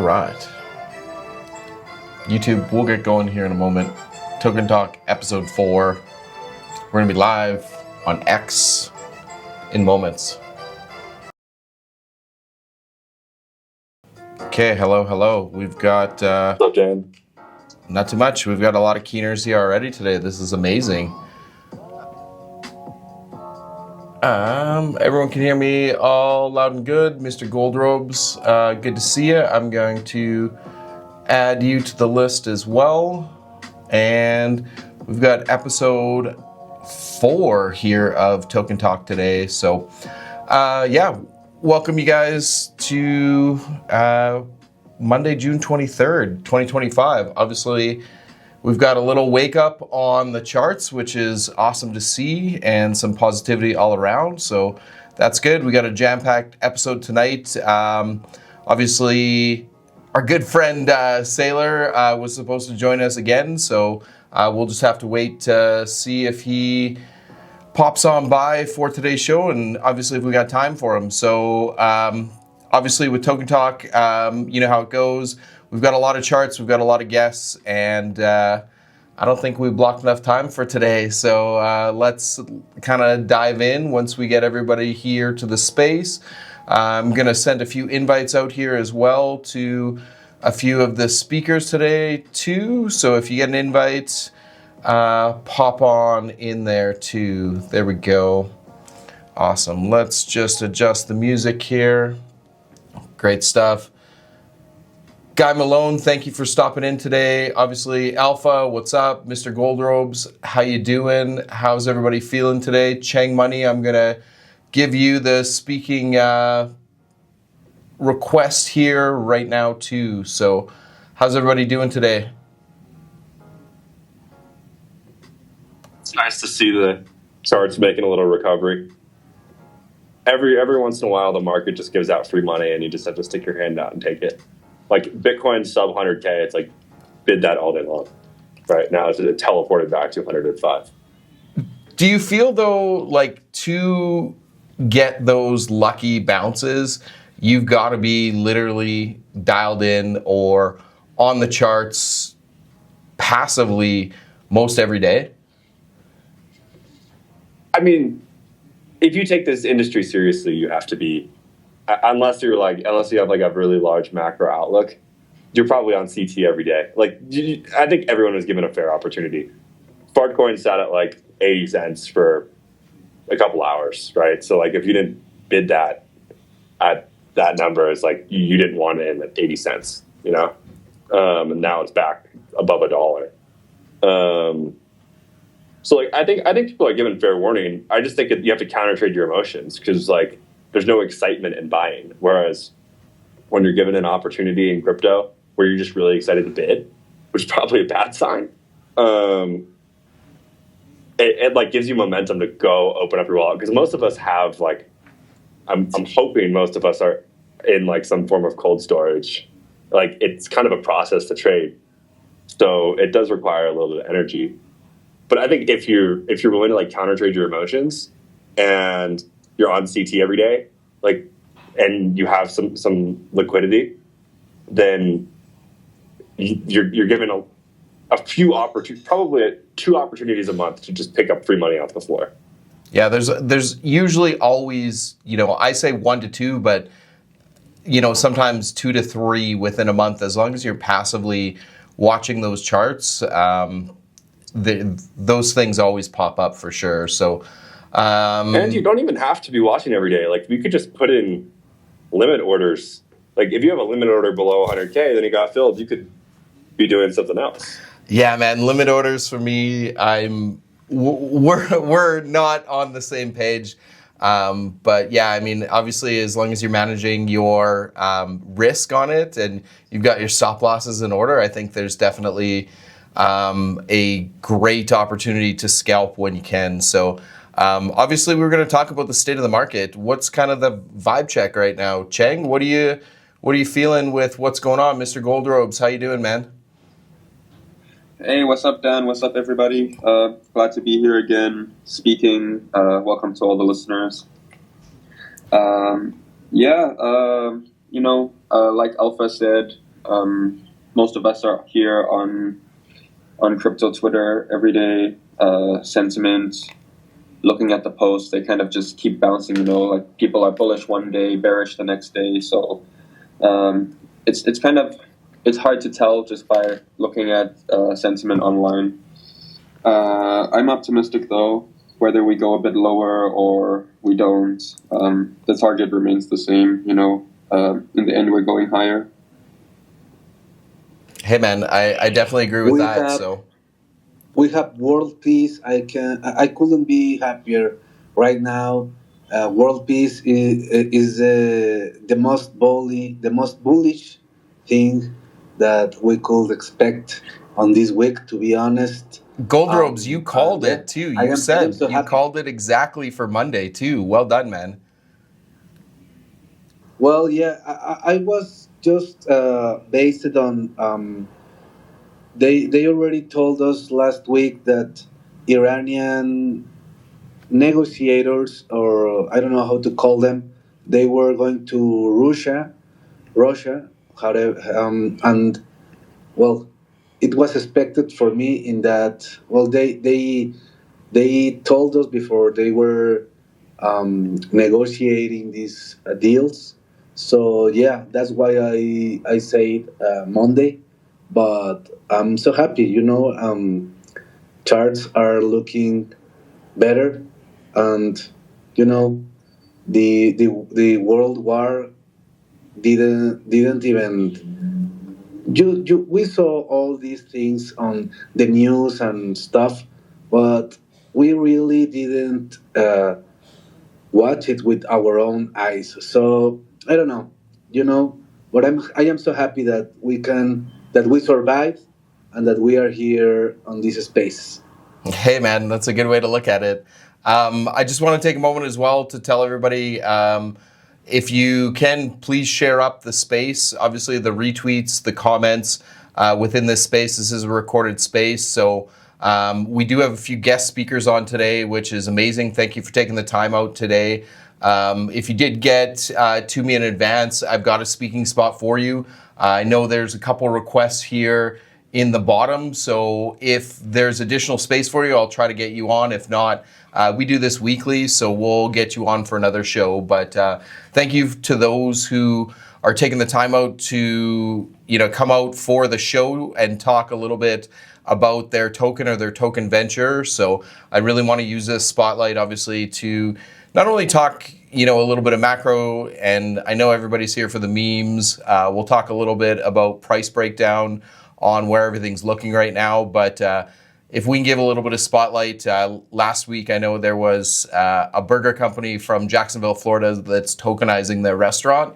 All right. YouTube, we'll get going here in a moment. Token Talk episode 4. We're going to be live on X in moments. Okay, hello. We've got... What's up, Jan? Not too much. We've got a lot of keeners here already today. This is amazing. Everyone can hear me all loud and good. Mr. Goldrobes, good to see you. I'm going to add you to the list as well. And we've got episode 4 here of Token Talk today. So, welcome you guys to Monday, June 23rd, 2025. Obviously, we've got a little wake up on the charts, which is awesome to see, and some positivity all around. So that's good. We got a jam-packed episode tonight. Obviously, our good friend Sailor was supposed to join us again, so we'll just have to wait to see if he pops on by for today's show, and obviously if we got time for him. So obviously with Token Talk, you know how it goes. We've got a lot of charts, we've got a lot of guests, and I don't think we blocked enough time for today. So let's kind of dive in once we get everybody here to the space. I'm going to send a few invites out here as well to a few of the speakers today too. So if you get an invite, pop on in there too. There we go. Awesome. Let's just adjust the music here. Great stuff. Guy Malone, thank you for stopping in today. Obviously, Alpha, what's up? Mr. Goldrobes, how you doing? How's everybody feeling today? Chang Money, I'm going to give you the speaking request here right now too. So how's everybody doing today? It's nice to see the charts making a little recovery. Every once in a while, the market just gives out free money and you just have to stick your hand out and take it. Like Bitcoin sub 100K, it's like bid that all day long. Right now, it's teleported back to 105. Do you feel though, like to get those lucky bounces, you've got to be literally dialed in or on the charts passively most every day? I mean, if you take this industry seriously, you have to be. Unless you have like a really large macro outlook, you're probably on CT every day. Like, I think everyone was given a fair opportunity. Fartcoin sat at like 80 cents for a couple hours, right? So like, if you didn't bid that at that number, it's like you didn't want it in at 80 cents, you know. And now it's back above $1. So like, I think people are given fair warning. I just think you have to counter trade your emotions because like, there's no excitement in buying. Whereas when you're given an opportunity in crypto where you're just really excited to bid, which is probably a bad sign, it like gives you momentum to go open up your wallet. Because most of us have like, I'm hoping most of us are in like some form of cold storage. Like it's kind of a process to trade. So it does require a little bit of energy. But I think if you're willing to like counter trade your emotions and you're on CT every day, like, and you have some liquidity, then you're given a few opportunities, probably 2 opportunities a month to just pick up free money off the floor. Yeah, there's usually always, you know, I say 1 to 2, but you know, sometimes 2 to 3 within a month, as long as you're passively watching those charts. Those things always pop up for sure. So. And you don't even have to be watching every day. Like, we could just put in limit orders. Like, if you have a limit order below 100K, then it got filled, you could be doing something else. Yeah, man. Limit orders for me, we're not on the same page. But yeah, I mean, obviously, as long as you're managing your risk on it and you've got your stop losses in order, I think there's definitely a great opportunity to scalp when you can. So. Obviously, we're going to talk about the state of the market. What's kind of the vibe check right now? Cheng, what are you feeling with what's going on? Mr. Goldrobes, how you doing, man? Hey, what's up, Dan? What's up, everybody? Glad to be here again, speaking. Welcome to all the listeners. Like Alpha said, Most of us are here on crypto Twitter every day. Sentiment, looking at the posts, they kind of just keep bouncing. Like people are bullish one day, bearish the next day. So it's hard to tell just by looking at sentiment online. I'm optimistic though. Whether we go a bit lower or we don't, the target remains the same. In the end, we're going higher. Hey man, I definitely agree with that. We have world peace. I couldn't be happier right now. World peace is the most bullish thing that we could expect on this week. To be honest, Gold Robes, you called it too. You said so you called it exactly for Monday too. Well done, man. Well, yeah, I was just based on. They already told us last week that Iranian negotiators, or I don't know how to call them, they were going to Russia, however, and well, it was expected for me in that. Well, they told us before they were negotiating these deals. So yeah, that's why I say Monday, but I'm so happy. Charts are looking better, and the world war didn't even. We saw all these things on the news and stuff, but we really didn't watch it with our own eyes. So I don't know, but I am so happy that we survived and that we are here on this space. Hey man, that's a good way to look at it. I just want to take a moment as well to tell everybody, if you can, please share up the space. Obviously, the retweets, the comments within this space. This is a recorded space, so we do have a few guest speakers on today, which is amazing. Thank you for taking the time out today. If you did get to me in advance, I've got a speaking spot for you. I know there's a couple requests here in the bottom, so if there's additional space for you, I'll try to get you on. If not, we do this weekly, so we'll get you on for another show. But thank you to those who are taking the time out to come out for the show and talk a little bit about their token or their token venture. So I really want to use this spotlight, obviously, to not only talk a little bit of macro, and I know everybody's here for the memes. We'll talk a little bit about price breakdown on where everything's looking right now, but if we can give a little bit of spotlight, last week I know there was a burger company from Jacksonville, Florida that's tokenizing their restaurant.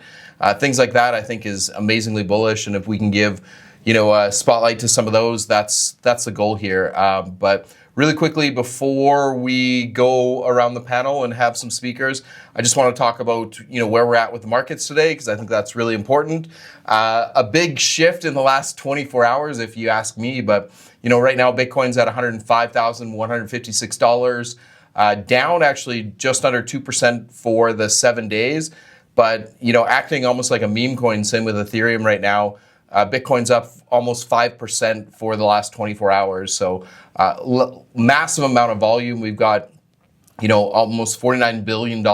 Things like that I think is amazingly bullish, and if we can give a spotlight to some of those, that's the goal here. But really quickly, before we go around the panel and have some speakers, I just want to talk about where we're at with the markets today, because I think that's really important. A big shift in the last 24 hours, if you ask me, but right now Bitcoin's at $105,156, down actually just under 2% for the 7 days, but acting almost like a meme coin. Same with Ethereum right now. Bitcoin's up almost 5% for the last 24 hours. So massive amount of volume. We've got, almost $49 billion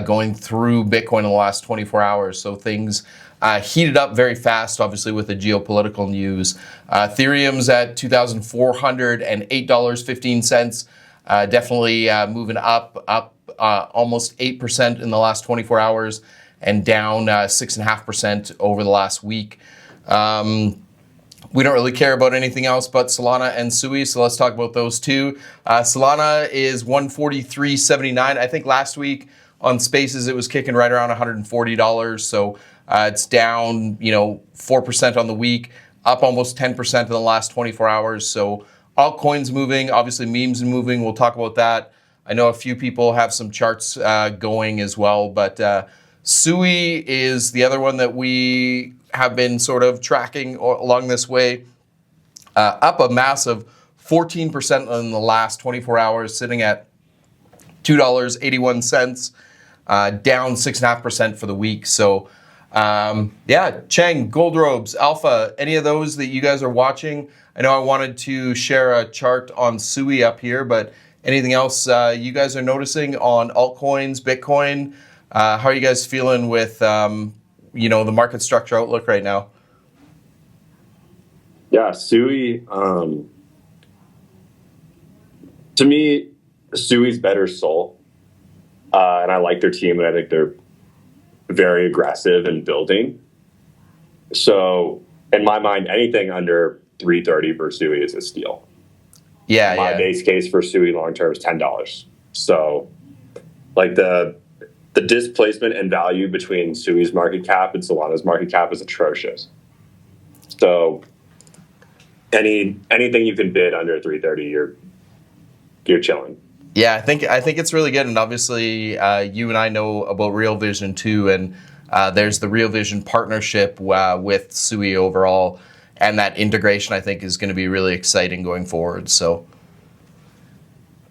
going through Bitcoin in the last 24 hours. So things heated up very fast, obviously, with the geopolitical news. Ethereum's at $2,408.15. Definitely moving up almost 8% in the last 24 hours and down 6.5% over the last week. We don't really care about anything else but Solana and Sui, so let's talk about those two. Solana is $143.79. I think last week on Spaces it was kicking right around $140, so it's down 4% on the week, up almost 10% in the last 24 hours. So altcoins moving, obviously memes moving. We'll talk about that. I know a few people have some charts going as well, but Sui is the other one that we have been sort of tracking along this way, up a massive 14% in the last 24 hours, sitting at $2.81, down 6.5% for the week. So Yeah, Cheng, Gold Robes, Alpha, any of those that you guys are watching? I know I wanted to share a chart on SUI up here, but anything else you guys are noticing on altcoins, Bitcoin? How are you guys feeling with the market structure outlook right now? Yeah, Sui. To me, Sui's better soul, and I like their team, and I think they're very aggressive in building. So, in my mind, anything under 330 for Sui is a steal. Yeah, my base case for Sui long term is $10. So, like the displacement and value between Sui's market cap and Solana's market cap is atrocious. So, anything you can bid under 330, you're chilling. Yeah, I think it's really good, and obviously you and I know about Real Vision too, and there's the Real Vision partnership with Sui overall, and that integration I think is going to be really exciting going forward. So.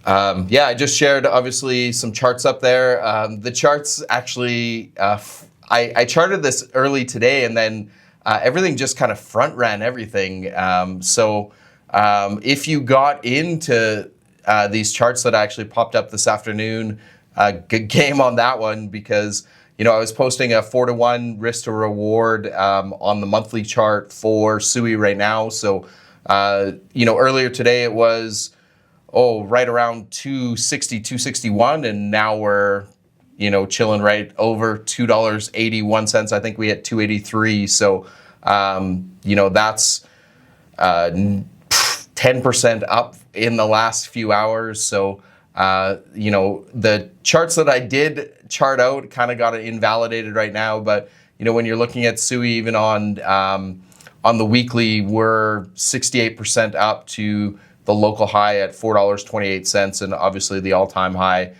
I just shared obviously some charts up there. The charts actually, I charted this early today, and then everything just kind of front ran everything. So if you got into these charts that actually popped up this afternoon, good game on that one, because I was posting a 4-to-1 risk to reward on the monthly chart for Sui right now. So earlier today it was right around 260, 261, and now we're, chilling right over $2.81. I think we hit 283. So, that's 10% up in the last few hours. So, the charts that I did chart out kind of got invalidated right now. But, when you're looking at Sui, even on the weekly, we're 68% up to the local high at $4.28, and obviously the all-time high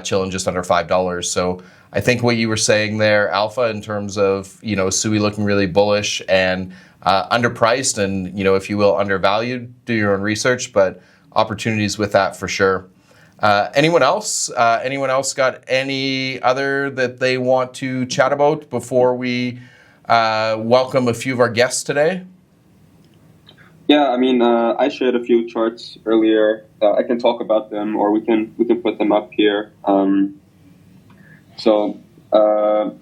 chilling just under $5. So I think what you were saying there, Alpha, in terms of Sui looking really bullish and underpriced, and if you will, undervalued. Do your own research, but opportunities with that for sure. Anyone else? Anyone else got any other that they want to chat about before we welcome a few of our guests today? Yeah, I mean, I shared a few charts earlier. I can talk about them, or we can put them up here.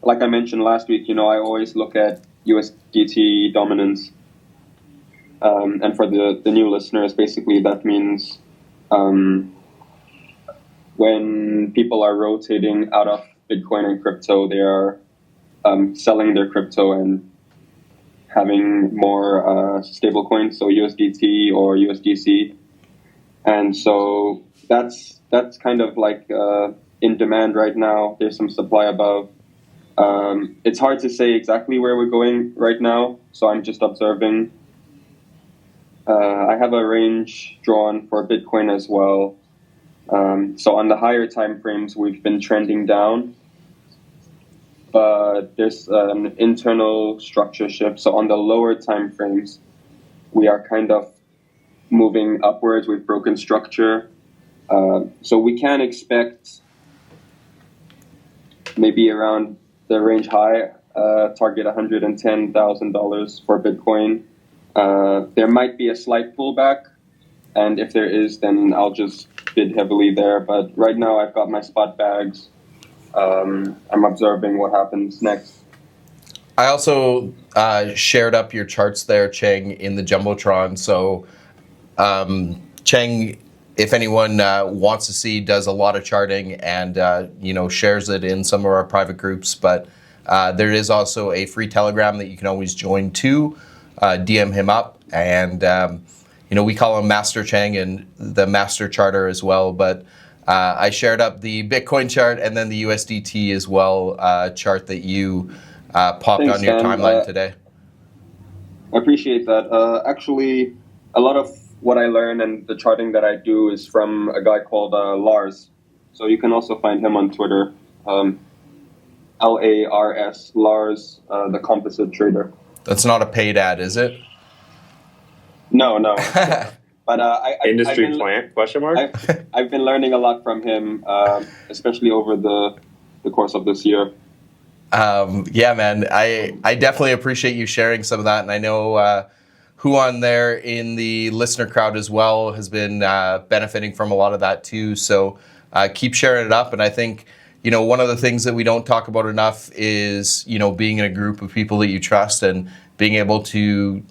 Like I mentioned last week, I always look at USDT dominance. And for the new listeners, basically that means when people are rotating out of Bitcoin and crypto, they are selling their crypto and having more stable coins, so USDT or USDC. And so that's kind of like in demand right now. There's some supply above. It's hard to say exactly where we're going right now, so I'm just observing. I have a range drawn for Bitcoin as well. So on the higher time frames, we've been trending down. But there's an internal structure shift. So on the lower time frames, we are kind of moving upwards. We've broken structure. So we can expect maybe around the range high, target $110,000 for Bitcoin. There might be a slight pullback. And if there is, then I'll just bid heavily there. But right now I've got my spot bags. I'm observing what happens next. I also shared up your charts there, Cheng, in the Jumbotron. So Cheng, if anyone wants to see, does a lot of charting and shares it in some of our private groups. But there is also a free Telegram that you can always join to. DM him up, and we call him Master Cheng and the Master Charter as well. But I shared up the Bitcoin chart and then the USDT as well chart that you popped on your timeline today. I appreciate that. Actually, a lot of what I learn and the charting that I do is from a guy called Lars. So you can also find him on Twitter, Lars, Lars, the composite trader. That's not a paid ad, is it? No. But industry plant? Question mark. I've been learning a lot from him, especially over the course of this year. Yeah, man, I definitely appreciate you sharing some of that, and I know who on there in the listener crowd as well has been benefiting from a lot of that too. So keep sharing it up, and I think one of the things that we don't talk about enough is being in a group of people that you trust and being able to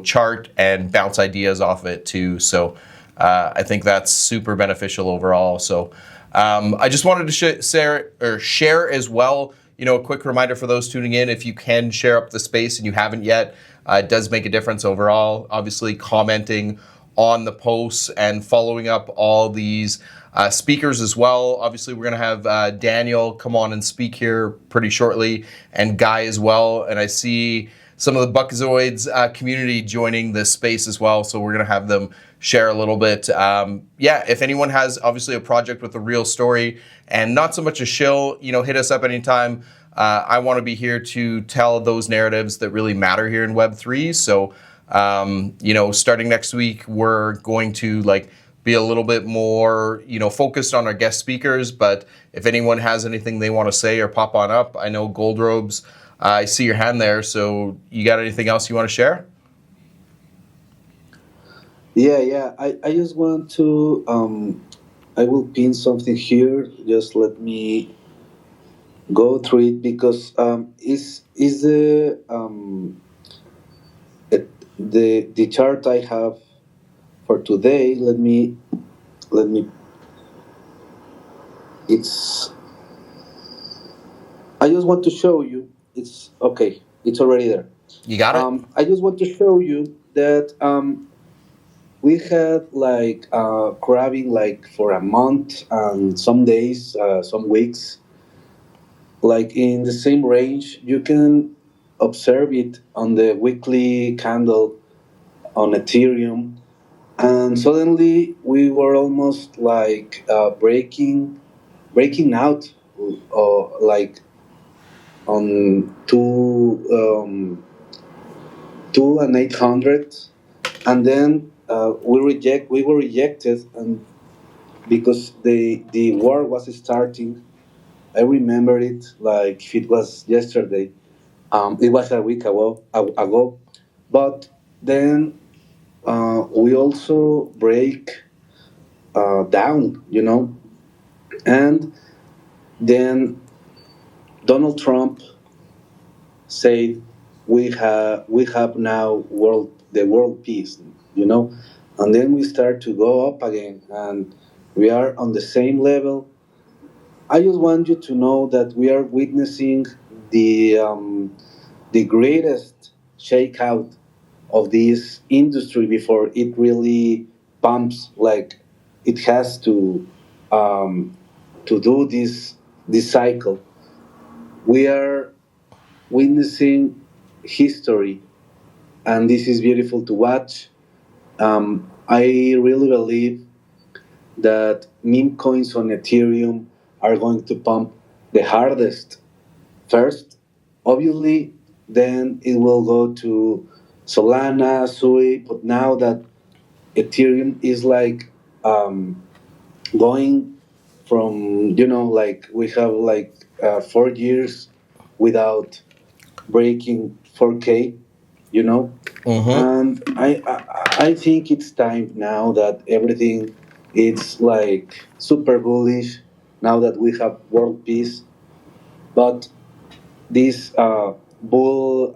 chart and bounce ideas off of it too. So I think that's super beneficial overall. So I just wanted to share as well. A quick reminder for those tuning in, if you can share up the space and you haven't yet, it does make a difference overall. Obviously, commenting on the posts and following up all these speakers as well. Obviously, we're going to have Daniel come on and speak here pretty shortly, and Guy as well. And I see some of the Buckazoids community joining this space as well, so we're going to have them share a little bit. If anyone has obviously a project with a real story and not so much a shill, hit us up anytime. I want to be here to tell those narratives that really matter here in Web3. So, starting next week, we're going to be a little bit more, focused on our guest speakers. But if anyone has anything they want to say or pop on up, I know Gold Robes, I see your hand there. So you got anything else you want to share? Yeah. I just want to, I will pin something here. Just let me go through it because is the chart I have for today. Let me. It's. I just want to show you. It's okay. It's already there. You got it? I just want to show you that we had crabbing for a month and some days, some weeks, in the same range. You can observe it on the weekly candle on Ethereum, and suddenly we were almost breaking out, on 2 and 800, and then we were rejected, and because the war was starting. I remember it like if it was yesterday. It was a week ago, but then we also break down, and then Donald Trump said we have now the world peace, and then we start to go up again, and we are on the same level. I just want you to know that we are witnessing the greatest shakeout of this industry before it really pumps like it has to do this cycle. We are witnessing history, and this is beautiful to watch. I really believe that meme coins on Ethereum are going to pump the hardest first, obviously, then it will go to Solana, Sui, but now that Ethereum is going from, we have 4 years without breaking 4K, and I think it's time now that everything is super bullish now that we have world peace. But this bull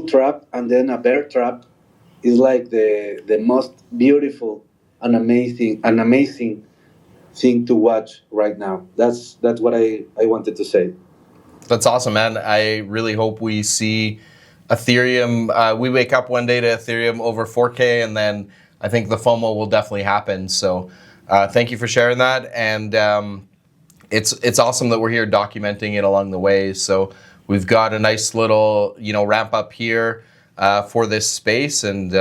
trap and then a bear trap is the most beautiful and amazing thing to watch right now. That's what I wanted to say. That's awesome, man. I really hope we see Ethereum. We wake up one day to Ethereum over 4K, and then I think the FOMO will definitely happen. So thank you for sharing that. And it's awesome that we're here documenting it along the way. So we've got a nice little, ramp up here for this space. And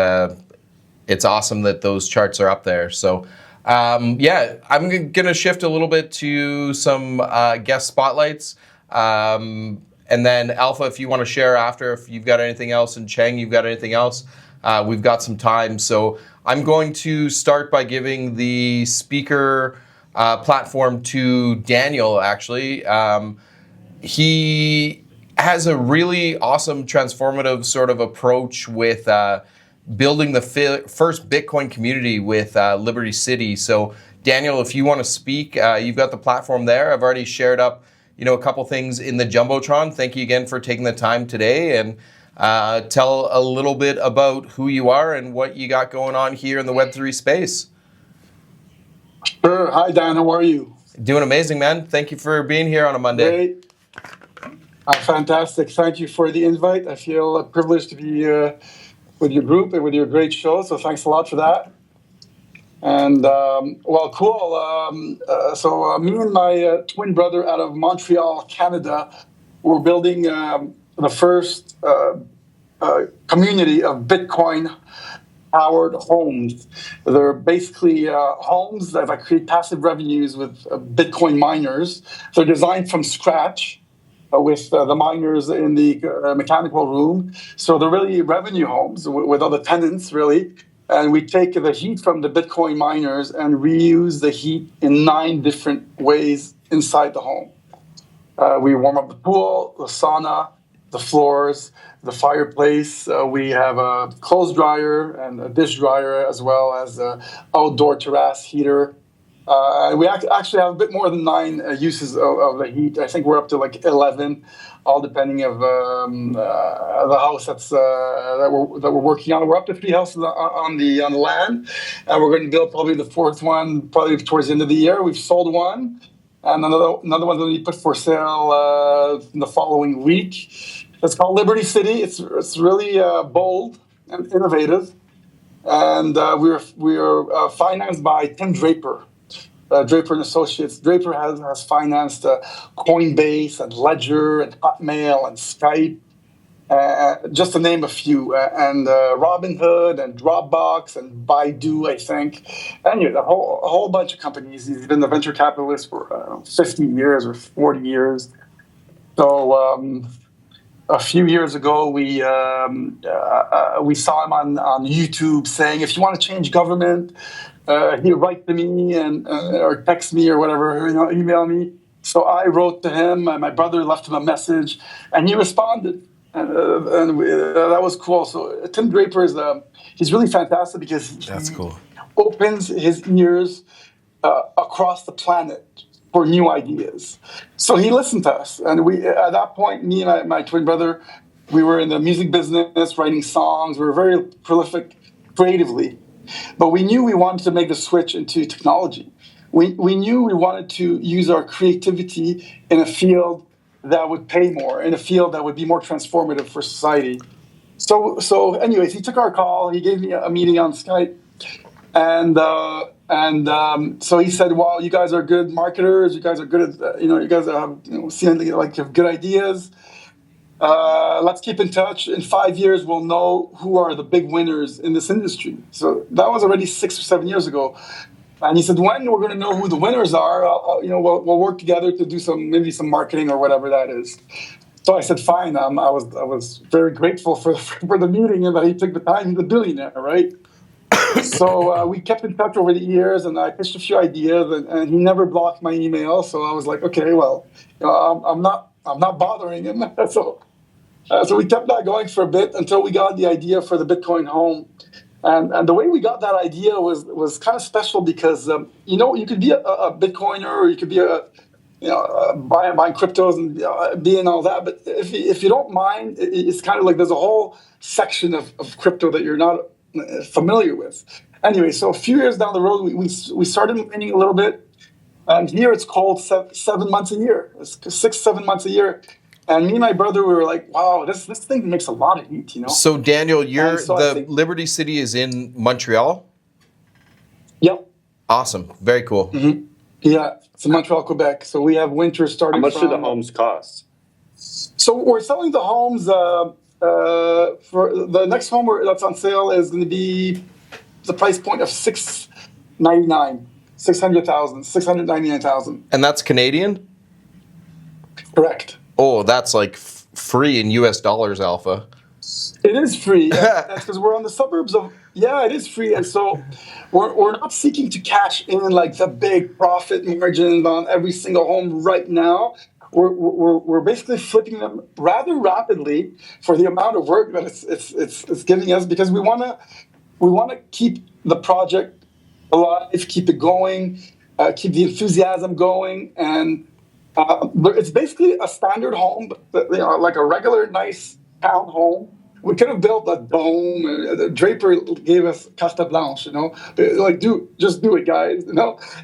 it's awesome that those charts are up there. So I'm going to shift a little bit to some guest spotlights. And then Alpha, if you want to share after, if you've got anything else, and Cheng, you've got anything else, we've got some time. So I'm going to start by giving the speaker platform to Daniel, actually. He has a really awesome transformative sort of approach with building the first Bitcoin community with Liberty City. So Daniel, if you want to speak, you've got the platform there. I've already shared up, a couple things in the Jumbotron. Thank you again for taking the time today, and tell a little bit about who you are and what you got going on here in the Web3 space. Sure. Hi, Dan. How are you? Doing amazing, man. Thank you for being here on a Monday. Great. Fantastic. Thank you for the invite. I feel privileged to be with your group and with your great show, so thanks a lot for that. And, cool. So me and my twin brother out of Montreal, Canada, we're building the first community of Bitcoin-powered homes. They're basically homes that create passive revenues with Bitcoin miners. They're designed from scratch with the miners in the mechanical room. So they're really revenue homes with other tenants, really. And we take the heat from the Bitcoin miners and reuse the heat in 9 different ways inside the home. We warm up the pool, the sauna, the floors, the fireplace. We have a clothes dryer and a dish dryer, as well as an outdoor terrace heater. We actually have a bit more than 9 uses of the heat. I think we're up to like 11, all depending of the house that we're working on. We're up to 3 houses on the land, and we're going to build probably the 4th one probably towards the end of the year. We've sold one, and another one's going to be put for sale in the following week. It's called Liberty City. It's really bold and innovative, and we are financed by Tim Draper. Draper and Associates. Draper has financed Coinbase and Ledger and Hotmail and Skype, just to name a few, and Robinhood and Dropbox and Baidu, I think. Anyway, a whole bunch of companies. He's been a venture capitalist for 50 years or 40 years. So a few years ago, we saw him on YouTube saying, if you want to change government, he'd write to me or text me or whatever, email me. So I wrote to him, and my brother left him a message, and he responded, and that was cool. So Tim Draper he's really fantastic because he opens his ears across the planet for new ideas. So he listened to us, and at that point, me and my twin brother, we were in the music business, writing songs. We were very prolific creatively. But we knew we wanted to make the switch into technology. We knew we wanted to use our creativity in a field that would pay more, in a field that would be more transformative for society. So anyways, he took our call. He gave me a meeting on Skype. And so he said, "Wow, you guys are good marketers. You guys are good at, you guys have good ideas. Let's keep in touch. In 5 years, we'll know who are the big winners in this industry." So that was already 6 or 7 years ago. And he said, "When we're going to know who the winners are, we'll work together to do maybe some marketing or whatever that is." So I said, "Fine." I was very grateful for the meeting and that he took the time. He's a billionaire, right? So we kept in touch over the years, and I pitched a few ideas, and he never blocked my email. So I was like, okay, well, I'm not bothering him. So we kept that going for a bit until we got the idea for the Bitcoin home. And the way we got that idea was kind of special because, you could be a Bitcoiner, or you could be buying cryptos and being all that. But if you don't mind, it's kind of like there's a whole section of crypto that you're not familiar with. Anyway, so a few years down the road, we started mining a little bit. And here it's called 7 months a year. It's 6-7 months a year. And me and my brother, we were like, wow, this thing makes a lot of heat, So Daniel, Liberty City is in Montreal? Yep. Awesome. Very cool. Mm-hmm. Yeah, it's in Montreal, Quebec. So we have winter starting. How much do the homes cost? So we're selling the homes. For the next home that's on sale is going to be the price point of $699,000. $699,000. And that's Canadian? Correct. Oh, that's like free in US dollars, Alpha. It is free. That's because we're on the suburbs of. Yeah, it is free, and so we're not seeking to cash in like the big profit margins on every single home right now. We're basically flipping them rather rapidly for the amount of work that it's giving us, because we want to keep the project alive, keep it going, keep the enthusiasm going, and it's basically a standard home, but, like a regular nice town home. We could have built a dome. Draper gave us carte blanche, like just do it, guys,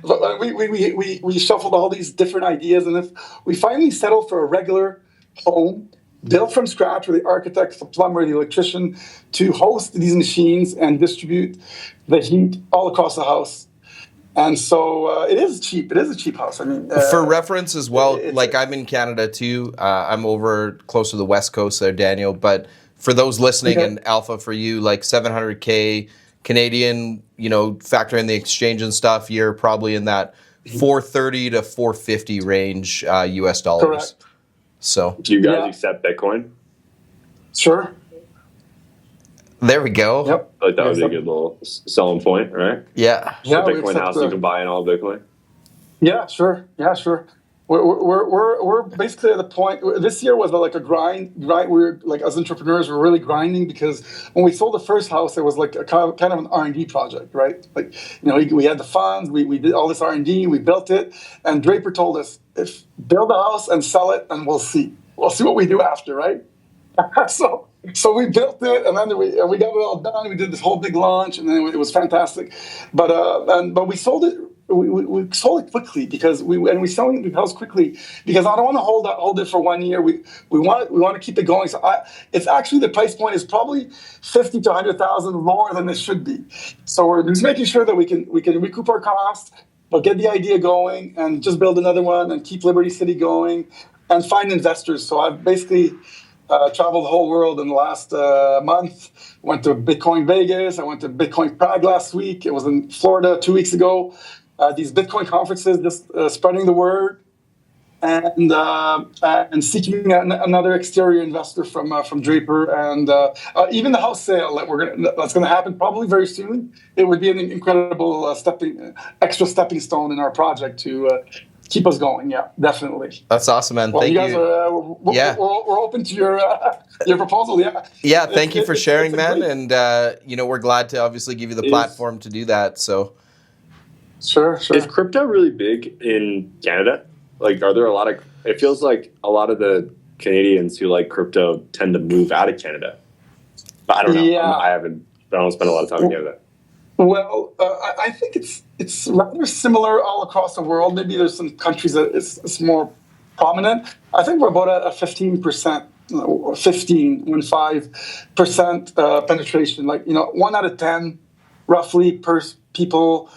But we shuffled all these different ideas, and if we finally settled for a regular home built from scratch with the architect, the plumber, the electrician to host these machines and distribute the heat all across the house. And so it is cheap. It is a cheap house. I mean, for reference as well, like I'm in Canada too. I'm over close to the West Coast there, Daniel. But for those listening, and Alpha for you, like 700K Canadian, factor in the exchange and stuff, you're probably in that 430 to 450 range US dollars. Correct. So do you guys accept Bitcoin? Sure. There we go. Yep. Like that would be a good little selling point, right? Yeah. Yeah. The Bitcoin house you can buy in all Bitcoin. Yeah, sure. Yeah, sure. We're basically at the point. This year was like a grind. We're like, as entrepreneurs, we're really grinding, because when we sold the first house, it was like a kind of an R&D project, right? Like, we had the funds, we did all this R&D, we built it, and Draper told us, if build a house and sell it, and we'll see what we do after, right? So we built it, and then we got it all done. We did this whole big launch, and then it was fantastic. But we sold it. We sold it quickly because we selling the house quickly because I don't want to hold it for 1 year. We want to keep it going. So it's actually, the price point is probably 50 to 100,000 lower than it should be. So we're just making sure that we can recoup our costs, but get the idea going and just build another one and keep Liberty City going and find investors. So I've basically traveled the whole world in the last month. Went to Bitcoin Vegas. I went to Bitcoin Prague last week. It was in Florida 2 weeks ago. These Bitcoin conferences, just spreading the word, and seeking another exterior investor from Draper, and even the house sale that's gonna happen probably very soon. It would be an incredible extra stepping stone in our project to keep us going. Yeah, definitely. That's awesome, man. Well, thank you guys you. We're open to your proposal. Yeah. Yeah, thank you for sharing, man. great... And we're glad to obviously give you the platform to do that. So. Sure. Is crypto really big in Canada? Like, are there a lot of? It feels like a lot of the Canadians who like crypto tend to move out of Canada. But I don't know. Yeah. I don't spend a lot of time in Canada. Well, I think it's rather similar all across the world. Maybe there's some countries that it's more prominent. I think we're about at a 15%, 15% penetration. Like, 1 out of 10, roughly, per people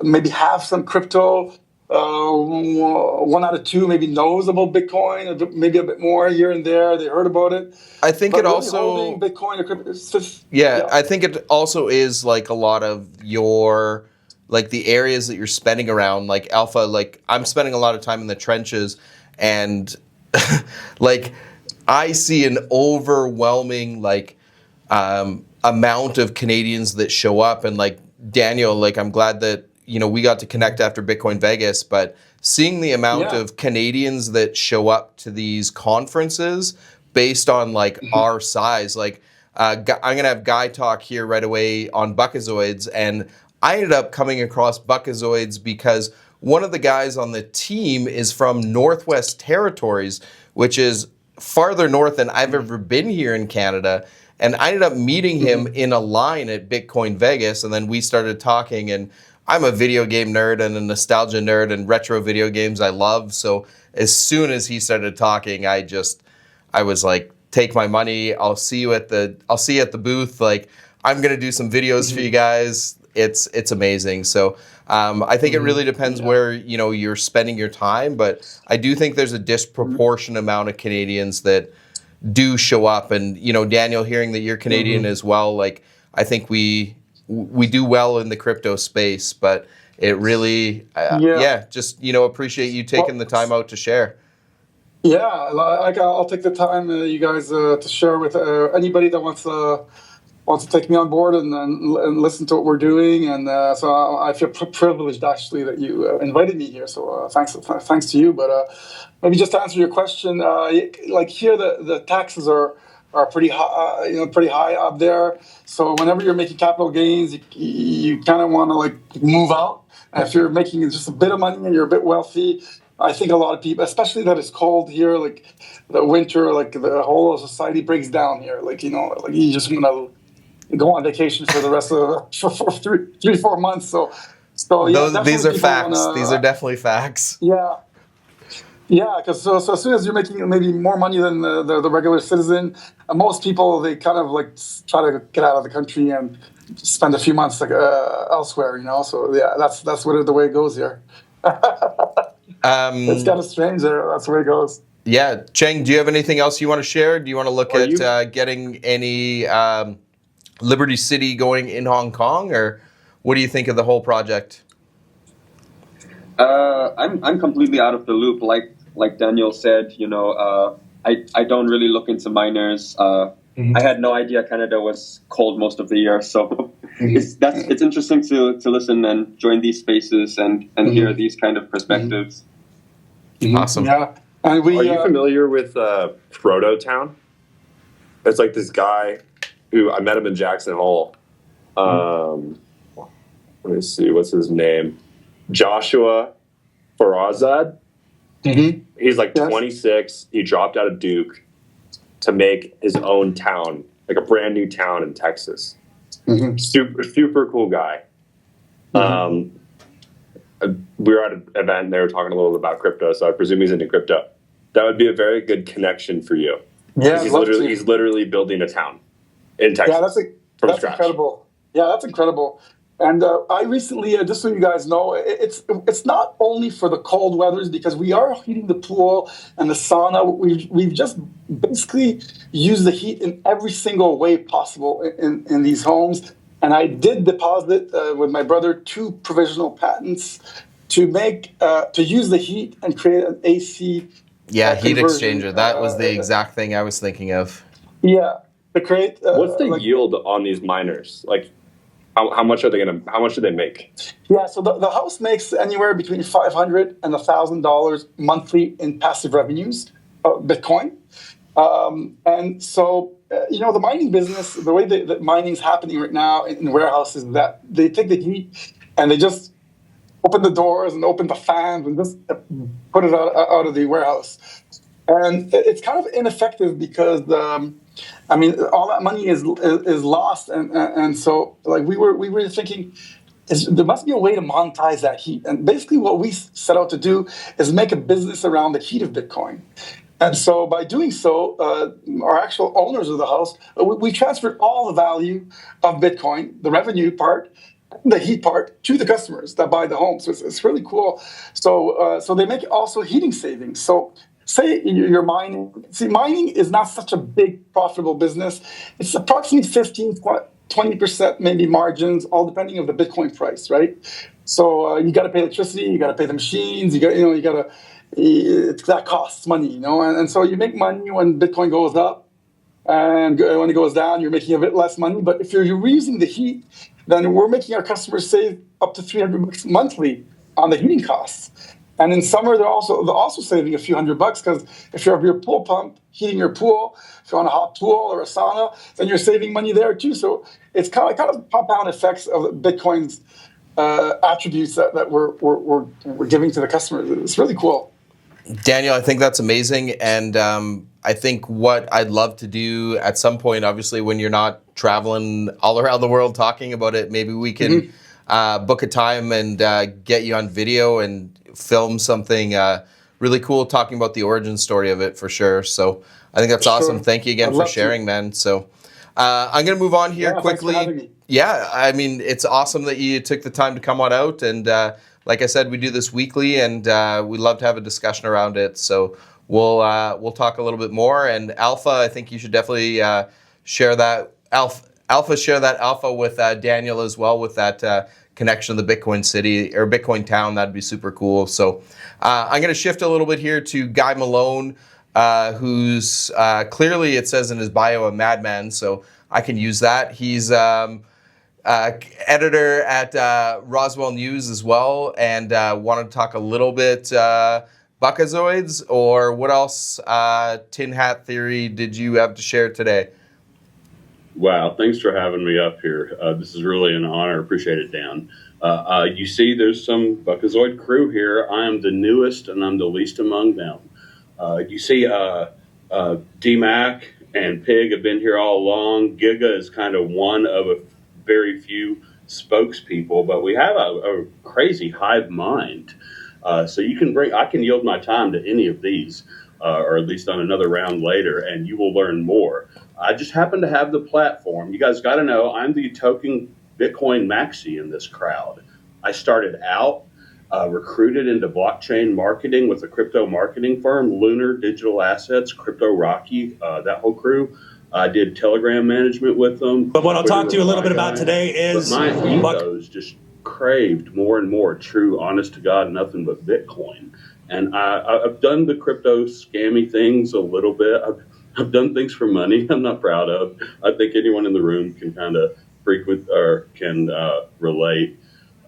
maybe have some crypto. 1 out of 2 maybe knows about Bitcoin, maybe a bit more here and there. They heard about it. I think but it really also holding Bitcoin or crypto. It's just, I think it also is like a lot of your, like, the areas that you're spending around, like Alpha. Like, I'm spending a lot of time in the trenches, and like I see an overwhelming amount of Canadians that show up, and like Daniel, like I'm glad that we got to connect after Bitcoin Vegas, but seeing the amount of Canadians that show up to these conferences based on like our size, like I'm going to have Guy talk here right away on Buckazoids, and I ended up coming across Buckazoids because one of the guys on the team is from Northwest Territories, which is farther north than I've ever been here in Canada. And I ended up meeting him in a line at Bitcoin Vegas, and then we started talking, and I'm a video game nerd and a nostalgia nerd, and retro video games I love. So as soon as he started talking, I was like, take my money. I'll see you at the booth. Like, I'm going to do some videos for you guys. It's amazing. So I think it really depends where, you're spending your time, but I do think there's a disproportionate amount of Canadians that do show up. And, Daniel, hearing that you're Canadian as well, like, I think we do well in the crypto space, but it really, just, appreciate you taking the time out to share. Yeah, like I'll take the time, you guys, to share with anybody that wants to take me on board and listen to what we're doing. And so I feel privileged actually that you invited me here. So thanks to you. But maybe just to answer your question, like here the taxes are pretty high, pretty high up there. So whenever you're making capital gains, you kind of want to like move out. And if you're making just a bit of money and you're a bit wealthy, I think a lot of people, especially that it's cold here, like the winter, like the whole society breaks down here. Like like you just want to go on vacation for the rest of for 4 months. So yeah, These are definitely people facts. These are definitely facts. yeah. Yeah, because so as soon as you're making maybe more money than the regular citizen, most people they kind of like try to get out of the country and spend a few months like elsewhere. So yeah, that's what the way it goes here. It's kind of strange there. That's the way it goes. Yeah, Cheng, do you have anything else you want to share? Do you want to look at getting any Liberty City going in Hong Kong, or what do you think of the whole project? I'm completely out of the loop. Like Daniel said, I don't really look into miners. I had no idea Canada was cold most of the year, so it's interesting to listen and join these spaces and hear these kind of perspectives. Awesome. Yeah. And Are you familiar with Proto Town? It's like this guy who I met him in Jackson Hole. Let me see, what's his name? Joshua Farazad. He's like 26. He dropped out of Duke to make his own town, like a brand new town in Texas. Super cool guy. We were at an event and they were talking a little about crypto, so I presume he's into crypto. That would be a very good connection for you. Yeah, he's literally building a town in Texas. Yeah, that's scratch. incredible. Yeah, that's incredible. And I recently, just so you guys know, it's not only for the cold weathers because we are heating the pool and the sauna. We've just basically used the heat in every single way possible in these homes. And I did deposit with my brother 2 provisional patents to use the heat and create an AC. Yeah, heat conversion. exchanger. That was the exact thing I was thinking of. Yeah, to create. What's the yield on these miners? Like, how much are they gonna? How much do they make? Yeah, so the house makes anywhere between $500 and $1,000 monthly in passive revenues, Bitcoin. And so the mining business, the way that mining is happening right now in warehouses, that they take the heat and they just open the doors and open the fans and just put it out of the warehouse. And it's kind of ineffective because all that money is lost, and so like we were thinking, there must be a way to monetize that heat. And basically, what we set out to do is make a business around the heat of Bitcoin. And so by doing so, our actual owners of the house, we transferred all the value of Bitcoin, the revenue part, the heat part, to the customers that buy the home. So it's really cool. So they make also heating savings. So say you're mining. See, mining is not such a big profitable business. It's approximately 15-20% maybe margins, all depending on the Bitcoin price, right? So you got to pay electricity, you got to pay the machines, that costs money, and so you make money when Bitcoin goes up, and when it goes down, you're making a bit less money. But if you're reusing the heat, then we're making our customers save up to $300 monthly on the heating costs. And in summer, they're also saving a few $100 because if you have your pool pump heating your pool, if you're on a hot pool or a sauna, then you're saving money there too. So it's kind of compound effects of Bitcoin's attributes that we're giving to the customers. It's really cool. Daniel, I think that's amazing. And I think what I'd love to do at some point, obviously, when you're not traveling all around the world talking about it, maybe we can book a time and get you on video and film something really cool talking about the origin story of it for sure. So I think that's awesome. Sure. Thank you again for sharing, man. So I'm going to move on here quickly. Thanks for having me. Yeah, I mean, it's awesome that you took the time to come on out. And like I said, we do this weekly, and we love to have a discussion around it. So we'll talk a little bit more. And Alpha, I think you should definitely share that Alpha with Daniel as well with that connection to the Bitcoin city or Bitcoin town. That'd be super cool. So I'm going to shift a little bit here to Guy Malone, who's clearly, it says in his bio, a madman. So I can use that. He's editor at Roswell News as well, and wanted to talk a little bit Buckazoids, or what else tin hat theory did you have to share today? Wow, thanks for having me up here. This is really an honor. Appreciate it, Dan. You see there's some Buckazoid crew here. I am the newest and I'm the least among them. You see D-Mac and Pig have been here all along. Giga is kind of one of a very few spokespeople, but we have a crazy hive mind. So I can yield my time to any of these, or at least on another round later, and you will learn more. I just happen to have the platform. You guys got to know I'm the token Bitcoin maxi in this crowd. I started out recruited into blockchain marketing with a crypto marketing firm, Lunar Digital Assets, Crypto Rocky, that whole crew. I did Telegram management with them. But what I'll talk to you a little bit about today is... But my egos just craved more and more true, honest to God, nothing but Bitcoin. And I've done the crypto scammy things a little bit. I've done things for money I'm not proud of. I think anyone in the room can kind of frequent or can relate.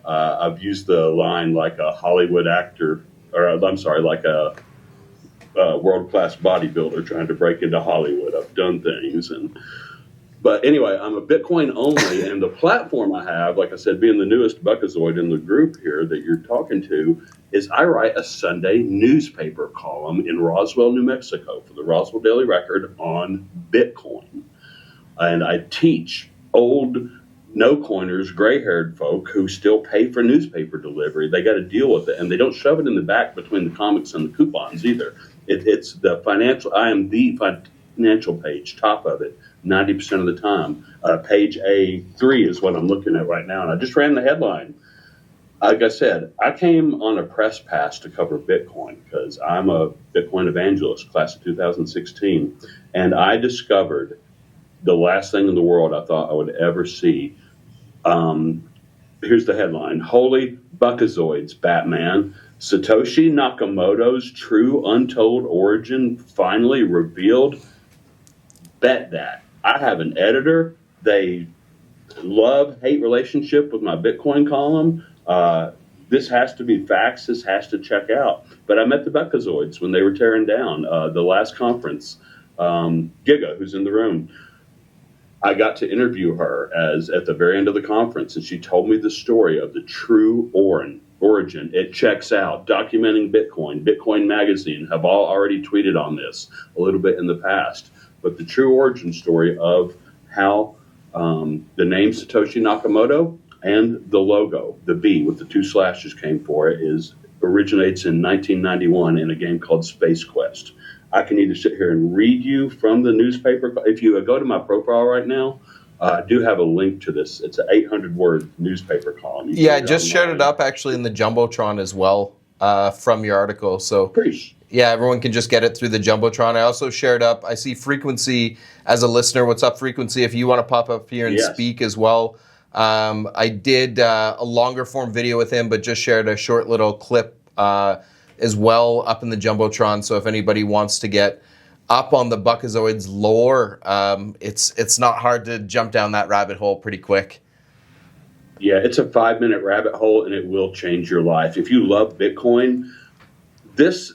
I've used the line like a Hollywood actor, or I'm sorry, like a world-class bodybuilder trying to break into Hollywood. I've done things. But anyway, I'm a Bitcoin only, and the platform I have, like I said, being the newest Buckazoid in the group here that you're talking to, is I write a Sunday newspaper column in Roswell, New Mexico for the Roswell Daily Record on Bitcoin. And I teach old no-coiners, gray-haired folk who still pay for newspaper delivery. They got to deal with it, and they don't shove it in the back between the comics and the coupons either. It's the financial. I am the financial page, top of it, 90% of the time. Page A3 is what I'm looking at right now, and I just ran the headline. Like I said, I came on a press pass to cover Bitcoin because I'm a Bitcoin evangelist, class of 2016, and I discovered the last thing in the world I thought I would ever see. Here's the headline: Holy Buckazoids, Batman. Satoshi Nakamoto's true untold origin finally revealed. Bet that. I have an editor. They love-hate relationship with my Bitcoin column. This has to be facts. This has to check out. But I met the Buckazoids when they were tearing down the last conference. Giga, who's in the room, I got to interview her at the very end of the conference, and she told me the story of the true origin. It checks out. Documenting Bitcoin. Bitcoin Magazine have all already tweeted on this a little bit in the past. But the true origin story of how the name Satoshi Nakamoto and the logo, the B with the two slashes came for it, originates in 1991 in a game called Space Quest. I can either sit here and read you from the newspaper. If you go to my profile right now, I do have a link to this. It's an 800-word newspaper column. Yeah, I just shared it up actually in the Jumbotron as well from your article. So yeah, everyone can just get it through the Jumbotron. I also shared up. I see Frequency as a listener. What's up, Frequency? If you want to pop up here and speak as well. I did a longer form video with him, but just shared a short little clip as well up in the Jumbotron. So if anybody wants to get up on the Buckazoids lore, it's not hard to jump down that rabbit hole pretty quick. Yeah, it's a 5-minute rabbit hole, and it will change your life. If you love Bitcoin, this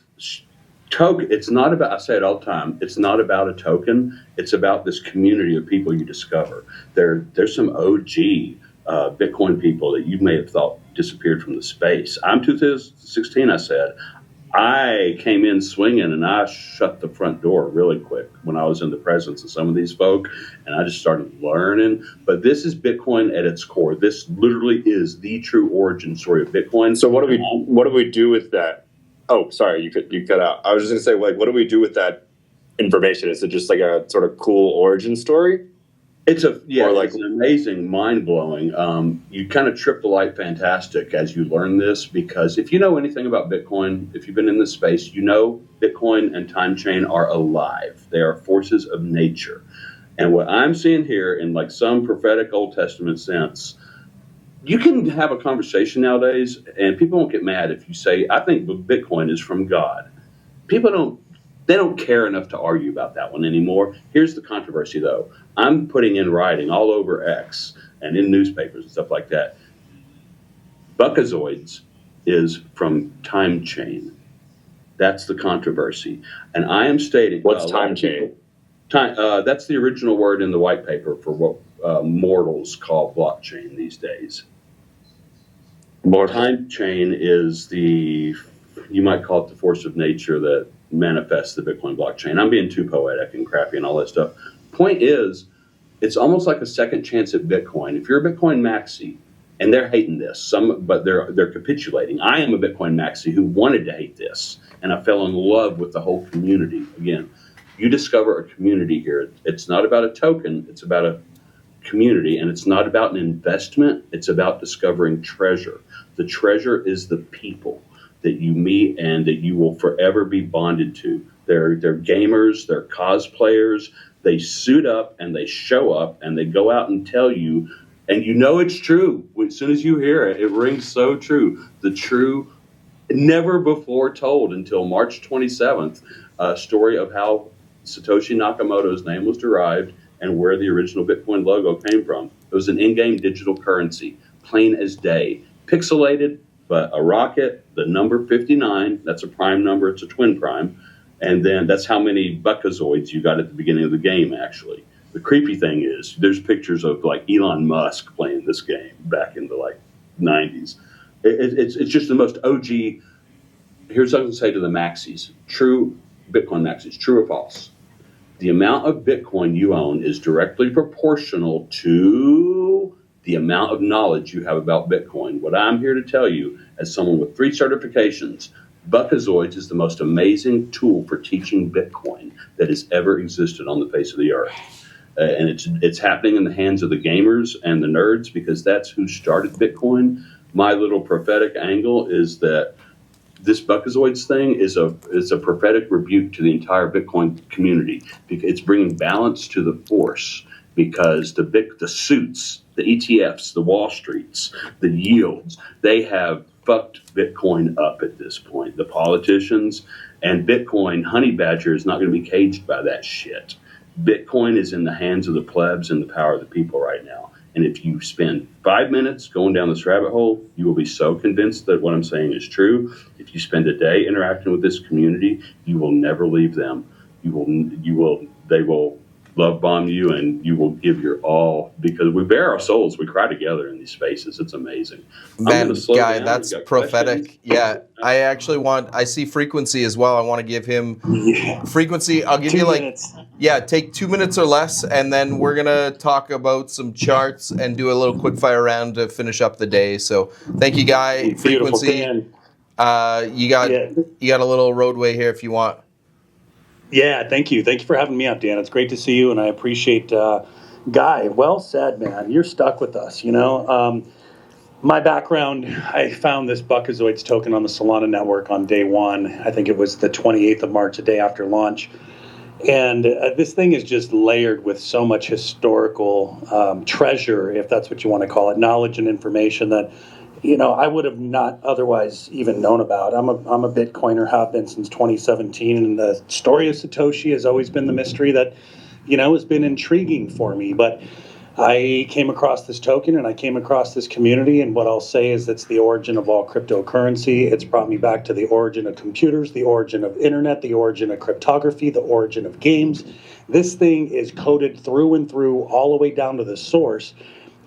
token, it's not about, I say it all the time, it's not about a token. It's about this community of people you discover. There's some OG Bitcoin people that you may have thought disappeared from the space. I'm 2016, I said. I came in swinging, and I shut the front door really quick when I was in the presence of some of these folk, and I just started learning. But this is Bitcoin at its core. This literally is the true origin story of Bitcoin. So what do we do with that? Oh, sorry, you cut out. I was just going to say, like, what do we do with that information? Is it just like a sort of cool origin story? It's it's an amazing, mind-blowing. You kind of trip the light fantastic as you learn this, because if you know anything about Bitcoin, if you've been in this space, you know Bitcoin and time chain are alive. They are forces of nature. And what I'm seeing here in like some prophetic Old Testament sense, you can have a conversation nowadays, and people won't get mad if you say, I think Bitcoin is from God. People don't care enough to argue about that one anymore. Here's the controversy, though. I'm putting in writing all over X and in newspapers and stuff like that. Buckazoids is from time chain. That's the controversy. And I am stating... What's time chain? That's the original word in the white paper for what mortals call blockchain these days. Time chain is you might call it the force of nature that manifests the Bitcoin blockchain. I'm being too poetic and crappy and all that stuff. Point is, it's almost like a second chance at Bitcoin. If you're a Bitcoin maxi, and they're hating this, but they're capitulating. I am a Bitcoin maxi who wanted to hate this, and I fell in love with the whole community. Again, you discover a community here. It's not about a token. It's about a community, and it's not about an investment. It's about discovering treasure. The treasure is the people that you meet and that you will forever be bonded to. They're gamers, they're cosplayers. They suit up and they show up and they go out and tell you, and you know it's true. As soon as you hear it, it rings so true. The true, never before told until March 27th, story of how Satoshi Nakamoto's name was derived and where the original Bitcoin logo came from. It was an in-game digital currency, plain as day, pixelated, but a rocket, the number 59, that's a prime number, it's a twin prime, and then that's how many Buckazoids you got at the beginning of the game, actually. The creepy thing is, there's pictures of like Elon Musk playing this game back in the like 90s. It's just the most OG. Here's what I can say to the maxis, true Bitcoin maxis, true or false. The amount of Bitcoin you own is directly proportional to the amount of knowledge you have about Bitcoin. What I'm here to tell you, as someone with 3 certifications, Buckazoids is the most amazing tool for teaching Bitcoin that has ever existed on the face of the earth. And it's happening in the hands of the gamers and the nerds because that's who started Bitcoin. My little prophetic angle is that this Buckazoids thing is a prophetic rebuke to the entire Bitcoin community because it's bringing balance to the force. Because the suits, the ETFs, the Wall Streets, the yields, they have fucked Bitcoin up at this point. The politicians and Bitcoin, Honey Badger is not going to be caged by that shit. Bitcoin is in the hands of the plebs and the power of the people right now. And if you spend 5 minutes going down this rabbit hole, you will be so convinced that what I'm saying is true. If you spend a day interacting with this community, you will never leave them. They will love bomb you, and you will give your all because we bear our souls. We cry together in these spaces. It's amazing. Man, Guy, that's prophetic. Questions? Yeah, I see Frequency as well. I want to give him Frequency. I'll give 2 minutes. Take 2 minutes or less, and then we're going to talk about some charts and do a little quick fire round to finish up the day. So thank you, Guy. Frequency. You got a little roadway here if you want. Yeah, thank you. Thank you for having me up, Dan. It's great to see you, and I appreciate Guy. Well said, man. You're stuck with us, you know. My background, I found this Buckazoids token on the Solana network on day one. I think it was the 28th of March, a day after launch. And this thing is just layered with so much historical treasure, if that's what you want to call it, knowledge and information that I would have not otherwise even known about. I'm a Bitcoiner, have been since 2017, and the story of Satoshi has always been the mystery that, has been intriguing for me. But I came across this token and I came across this community, and what I'll say is it's the origin of all cryptocurrency. It's brought me back to the origin of computers, the origin of internet, the origin of cryptography, the origin of games. This thing is coded through and through all the way down to the source.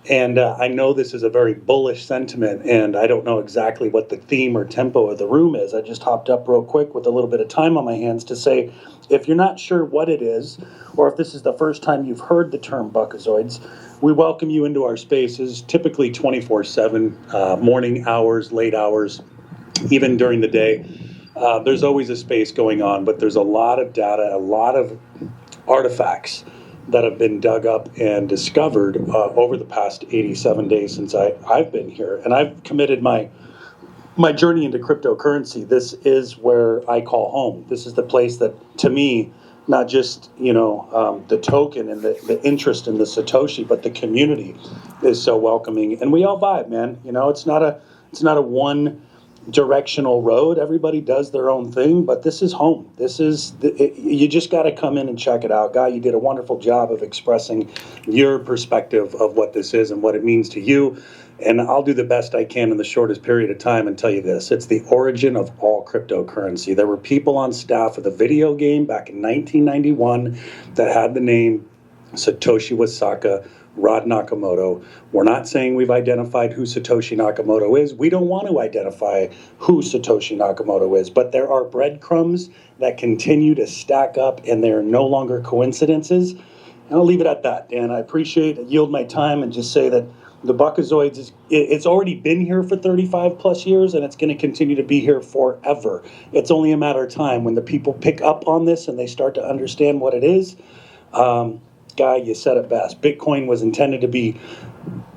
And I know this is a very bullish sentiment, and I don't know exactly what the theme or tempo of the room is. I just hopped up real quick with a little bit of time on my hands to say, if you're not sure what it is, or if this is the first time you've heard the term Buckazoids, we welcome you into our spaces, typically 24/7, morning hours, late hours, even during the day. There's always a space going on, but there's a lot of data, a lot of artifacts that have been dug up and discovered over the past 87 days since I've been here. And I've committed my journey into cryptocurrency. This is where I call home. This is the place that, to me, not just, the token and the interest in the Satoshi, but the community is so welcoming, and we all vibe, man. It's not a one directional road. Everybody does their own thing, but this is home. You just got to come in and check it out. Guy, you did a wonderful job of expressing your perspective of what this is and what it means to you. And I'll do the best I can in the shortest period of time and tell you this. It's the origin of all cryptocurrency. There were people on staff of the video game back in 1991 that had the name Satoshi Wasaka, Rod Nakamoto. We're not saying we've identified who Satoshi Nakamoto is. We don't want to identify who Satoshi Nakamoto is, but there are breadcrumbs that continue to stack up, and they're no longer coincidences. And I'll leave it at that, Dan. I yield my time and just say that the Buckazoids, it's already been here for 35 plus years, and it's going to continue to be here forever. It's only a matter of time when the people pick up on this and they start to understand what it is. Guy, you said it best. Bitcoin was intended to be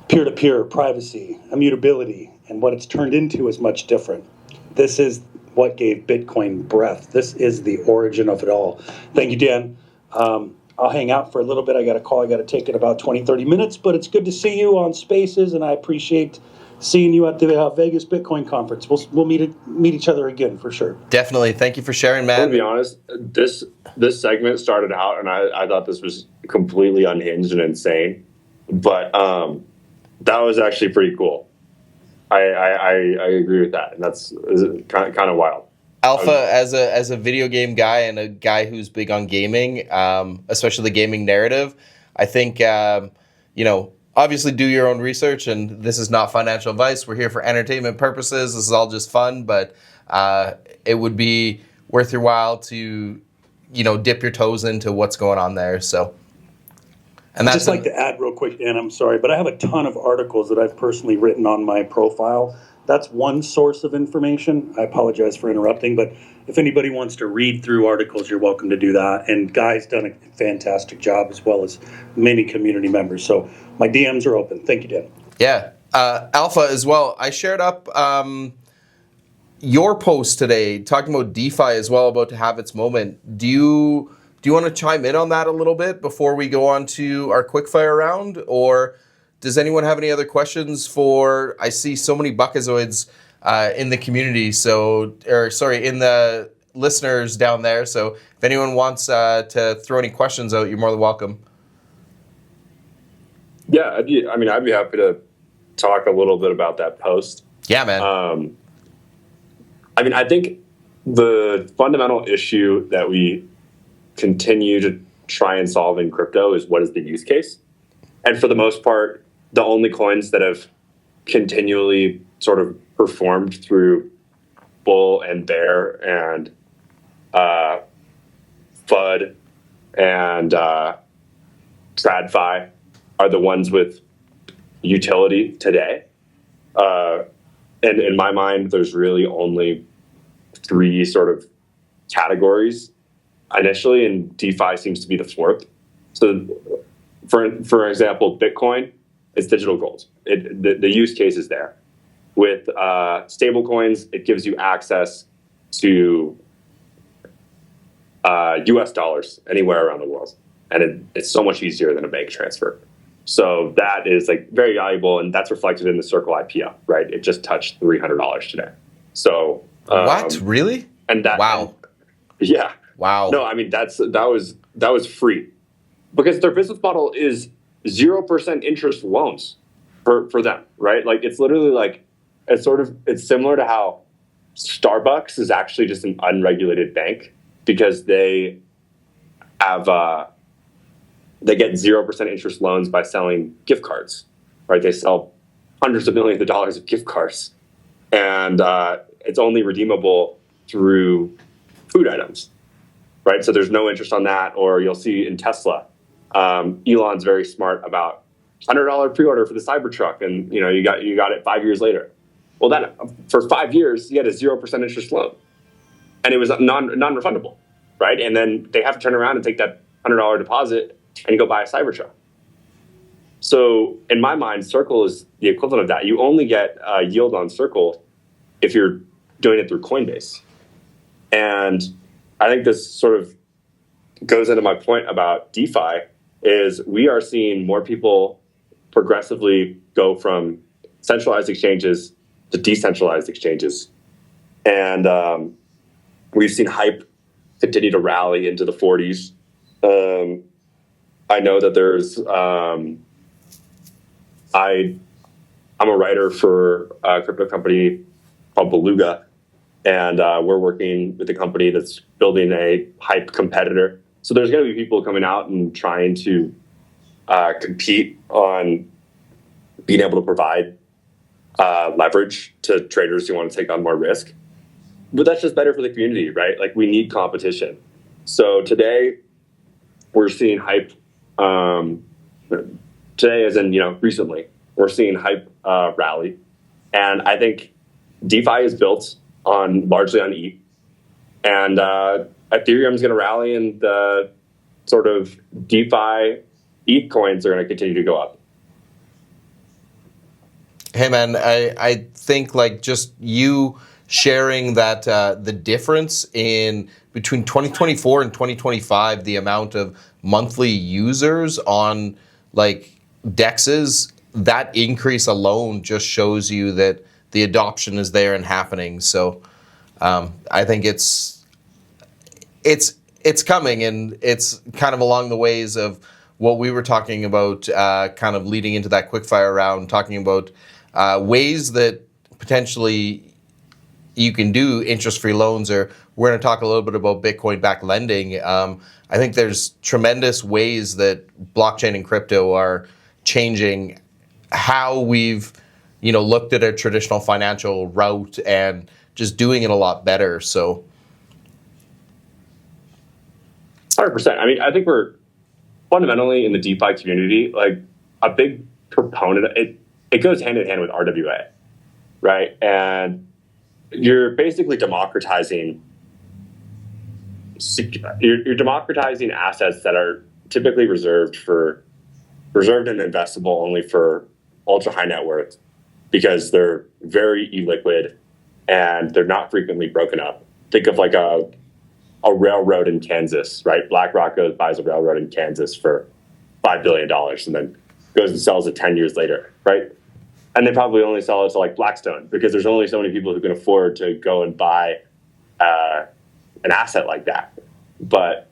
peer-to-peer, privacy, immutability, and what it's turned into is much different. This is what gave Bitcoin breath. This is the origin of it all. Thank you, Dan. I'll hang out for a little bit. I got a call I got to take in about 20, 30 minutes, but it's good to see you on Spaces, and I appreciate seeing you at the Vegas Bitcoin conference. We'll meet each other again for sure. Definitely. Thank you for sharing, man. To be honest, this segment started out, and I thought this was completely unhinged and insane, but that was actually pretty cool. I agree with that, and that's kind of wild. Alpha, as a video game guy and a guy who's big on gaming, especially the gaming narrative, I think obviously do your own research, and this is not financial advice. We're here for entertainment purposes. This is all just fun, but it would be worth your while to, dip your toes into what's going on there. So, and that's just like to add real quick, Dan, I'm sorry, but I have a ton of articles that I've personally written on my profile. That's one source of information. I apologize for interrupting, but if anybody wants to read through articles, you're welcome to do that. And Guy's done a fantastic job, as well as many community members. So my DMs are open. Thank you, Dan. Yeah. Alpha as well. I shared up your post today talking about DeFi as well, about to have its moment. Do you want to chime in on that a little bit before we go on to our quickfire round? Or does anyone have any other questions for, I see so many Buckazoids in the community, in the listeners down there. So if anyone wants to throw any questions out, you're more than welcome. Yeah, I'd be happy to talk a little bit about that post. Yeah, man. I think the fundamental issue that we continue to try and solve in crypto is, what is the use case? And for the most part, the only coins that have continually sort of performed through bull and bear and FUD and TradFi are the ones with utility today. And in my mind, there's really only three sort of categories initially, and DeFi seems to be the fourth. So, for example, Bitcoin is digital gold. The use case is there. With stable coins, it gives you access to US dollars anywhere around the world. And it's so much easier than a bank transfer. So that is very valuable, and that's reflected in the Circle IPO, right? It just touched $300 today. So what? Really? And that, wow. Yeah. Wow. No, that was free, because their business model is 0% interest loans for them, right? It's literally it's similar to how Starbucks is actually just an unregulated bank, because they have they get 0% interest loans by selling gift cards, right? They sell hundreds of millions of dollars of gift cards, and it's only redeemable through food items, right? So there's no interest on that. Or you'll see in Tesla, Elon's very smart about $100 pre-order for the Cybertruck, and you got it 5 years later. Well, then for 5 years, you had a 0% interest loan, and it was non-refundable, right? And then they have to turn around and take that $100 deposit and go buy a Cybertruck. So in my mind, Circle is the equivalent of that. You only get yield on Circle if you're doing it through Coinbase. And I think this sort of goes into my point about DeFi is we are seeing more people progressively go from centralized exchanges to decentralized exchanges. And we've seen hype continue to rally into the 40s. I know that there's, I'm a writer for a crypto company called Beluga, and we're working with a company that's building a hype competitor. So there's going to be people coming out and trying to compete on being able to provide leverage to traders who want to take on more risk. But that's just better for the community, right? Like, we need competition. So today we're seeing hype. Today, as in, recently, we're seeing hype rally. And I think DeFi is built largely on ETH. And Ethereum is going to rally, and the sort of DeFi ETH coins are going to continue to go up. Hey, man, I think like just you sharing that the difference in between 2024 and 2025, the amount of monthly users on like DEXs, that increase alone just shows you that the adoption is there and happening. So I think it's coming, and it's kind of along the ways of what we were talking about, kind of leading into that quickfire round, talking about ways that potentially you can do interest-free loans, or we're going to talk a little bit about Bitcoin-backed lending. I think there's tremendous ways that blockchain and crypto are changing how we've, looked at a traditional financial route and just doing it a lot better. So 100%. I mean, I think we're fundamentally in the DeFi community, like a big proponent. It goes hand in hand with RWA, right? And you're basically democratizing. You're democratizing assets that are typically reserved and investable only for ultra high net worth, because they're very illiquid and they're not frequently broken up. Think of like a railroad in Kansas, right? BlackRock buys a railroad in Kansas for $5 billion and then goes and sells it 10 years later, right? And they probably only sell it to like Blackstone, because there's only so many people who can afford to go and buy an asset like that. But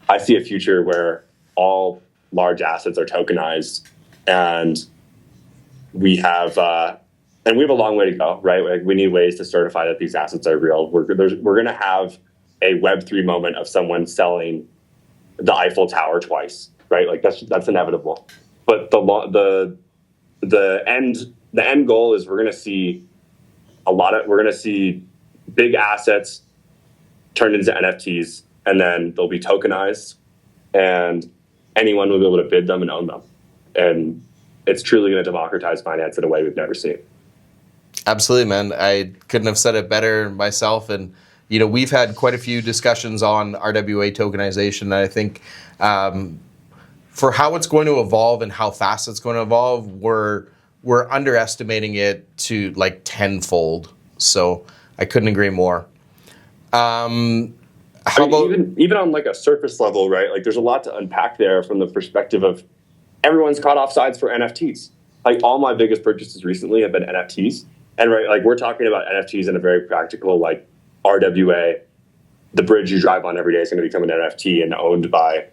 I see a future where all large assets are tokenized, and we have a long way to go, right? Like, we need ways to certify that these assets are real. We're going to have a Web3 moment of someone selling the Eiffel Tower twice, right? Like, that's inevitable. But the end goal is we're going to see big assets turned into NFTs, and then they'll be tokenized, and anyone will be able to bid them and own them. And it's truly going to democratize finance in a way we've never seen. Absolutely, man. I couldn't have said it better myself. And, we've had quite a few discussions on RWA tokenization. And I think for how it's going to evolve and how fast it's going to evolve, we're underestimating it to like tenfold. So I couldn't agree more. Even on like a surface level, right? Like, there's a lot to unpack there from the perspective of everyone's caught offsides for NFTs. Like, all my biggest purchases recently have been NFTs. And right, like, we're talking about NFTs in a very practical, like, RWA. The bridge you drive on every day is going to become an NFT and owned by,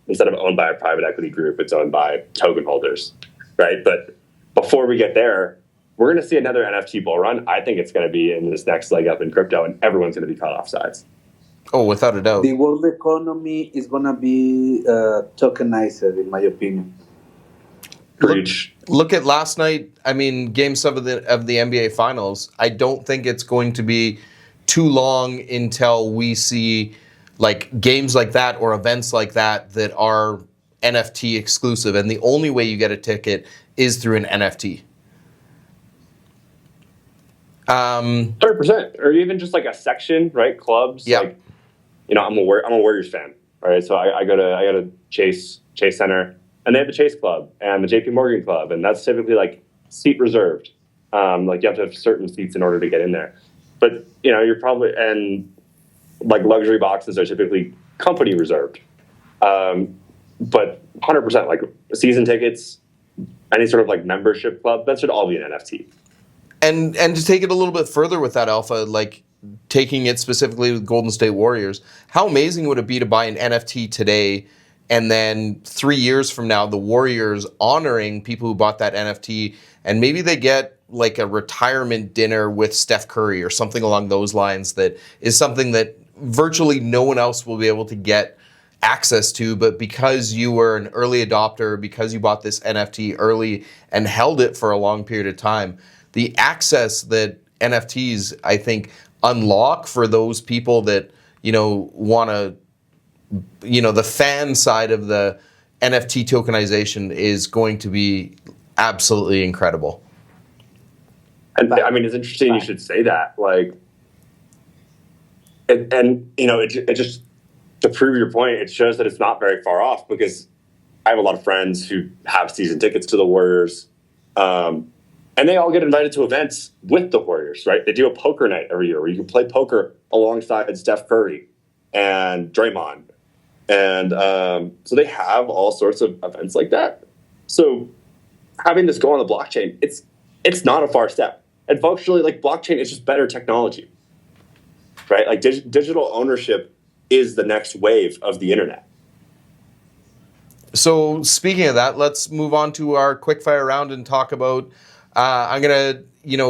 instead of owned by a private equity group, it's owned by token holders, right? But before we get there, we're going to see another NFT bull run. I think it's going to be in this next leg up in crypto, and everyone's going to be caught offsides. Oh, without a doubt. The world economy is going to be tokenized, in my opinion. Look at last night. I mean, Game 7 of the NBA Finals. I don't think it's going to be too long until we see like games like that or events like that are NFT exclusive, and the only way you get a ticket is through an NFT. 100%, or even just like a section, right? Clubs. Yeah. Like, I'm a Warriors fan, right? So I go to Chase Center, and they have the Chase Club and the JP Morgan Club, and that's typically like seat reserved. Like, you have to have certain seats in order to get in there. But you're probably, and like luxury boxes are typically company reserved. But 100%, like season tickets, any sort of like membership club, that should all be an NFT. And to take it a little bit further with that, Alpha, like taking it specifically with Golden State Warriors, how amazing would it be to buy an NFT today, and then 3 years from now, the Warriors honoring people who bought that NFT, and maybe they get like a retirement dinner with Steph Curry or something along those lines, that is something that virtually no one else will be able to get access to, but because you were an early adopter, because you bought this NFT early and held it for a long period of time, the access that NFTs, I think, unlock for those people that, want to, the fan side of the NFT tokenization is going to be absolutely incredible. And I mean, it's interesting you should say that. Like, it just, to prove your point, it shows that it's not very far off, because I have a lot of friends who have season tickets to the Warriors, and they all get invited to events with the Warriors, right? They do a poker night every year where you can play poker alongside Steph Curry and Draymond. And so they have all sorts of events like that. So having this go on the blockchain, it's not a far step. And functionally, like, blockchain is just better technology, right? Like digital ownership is the next wave of the internet. So speaking of that, let's move on to our quickfire round and talk about, I'm going to,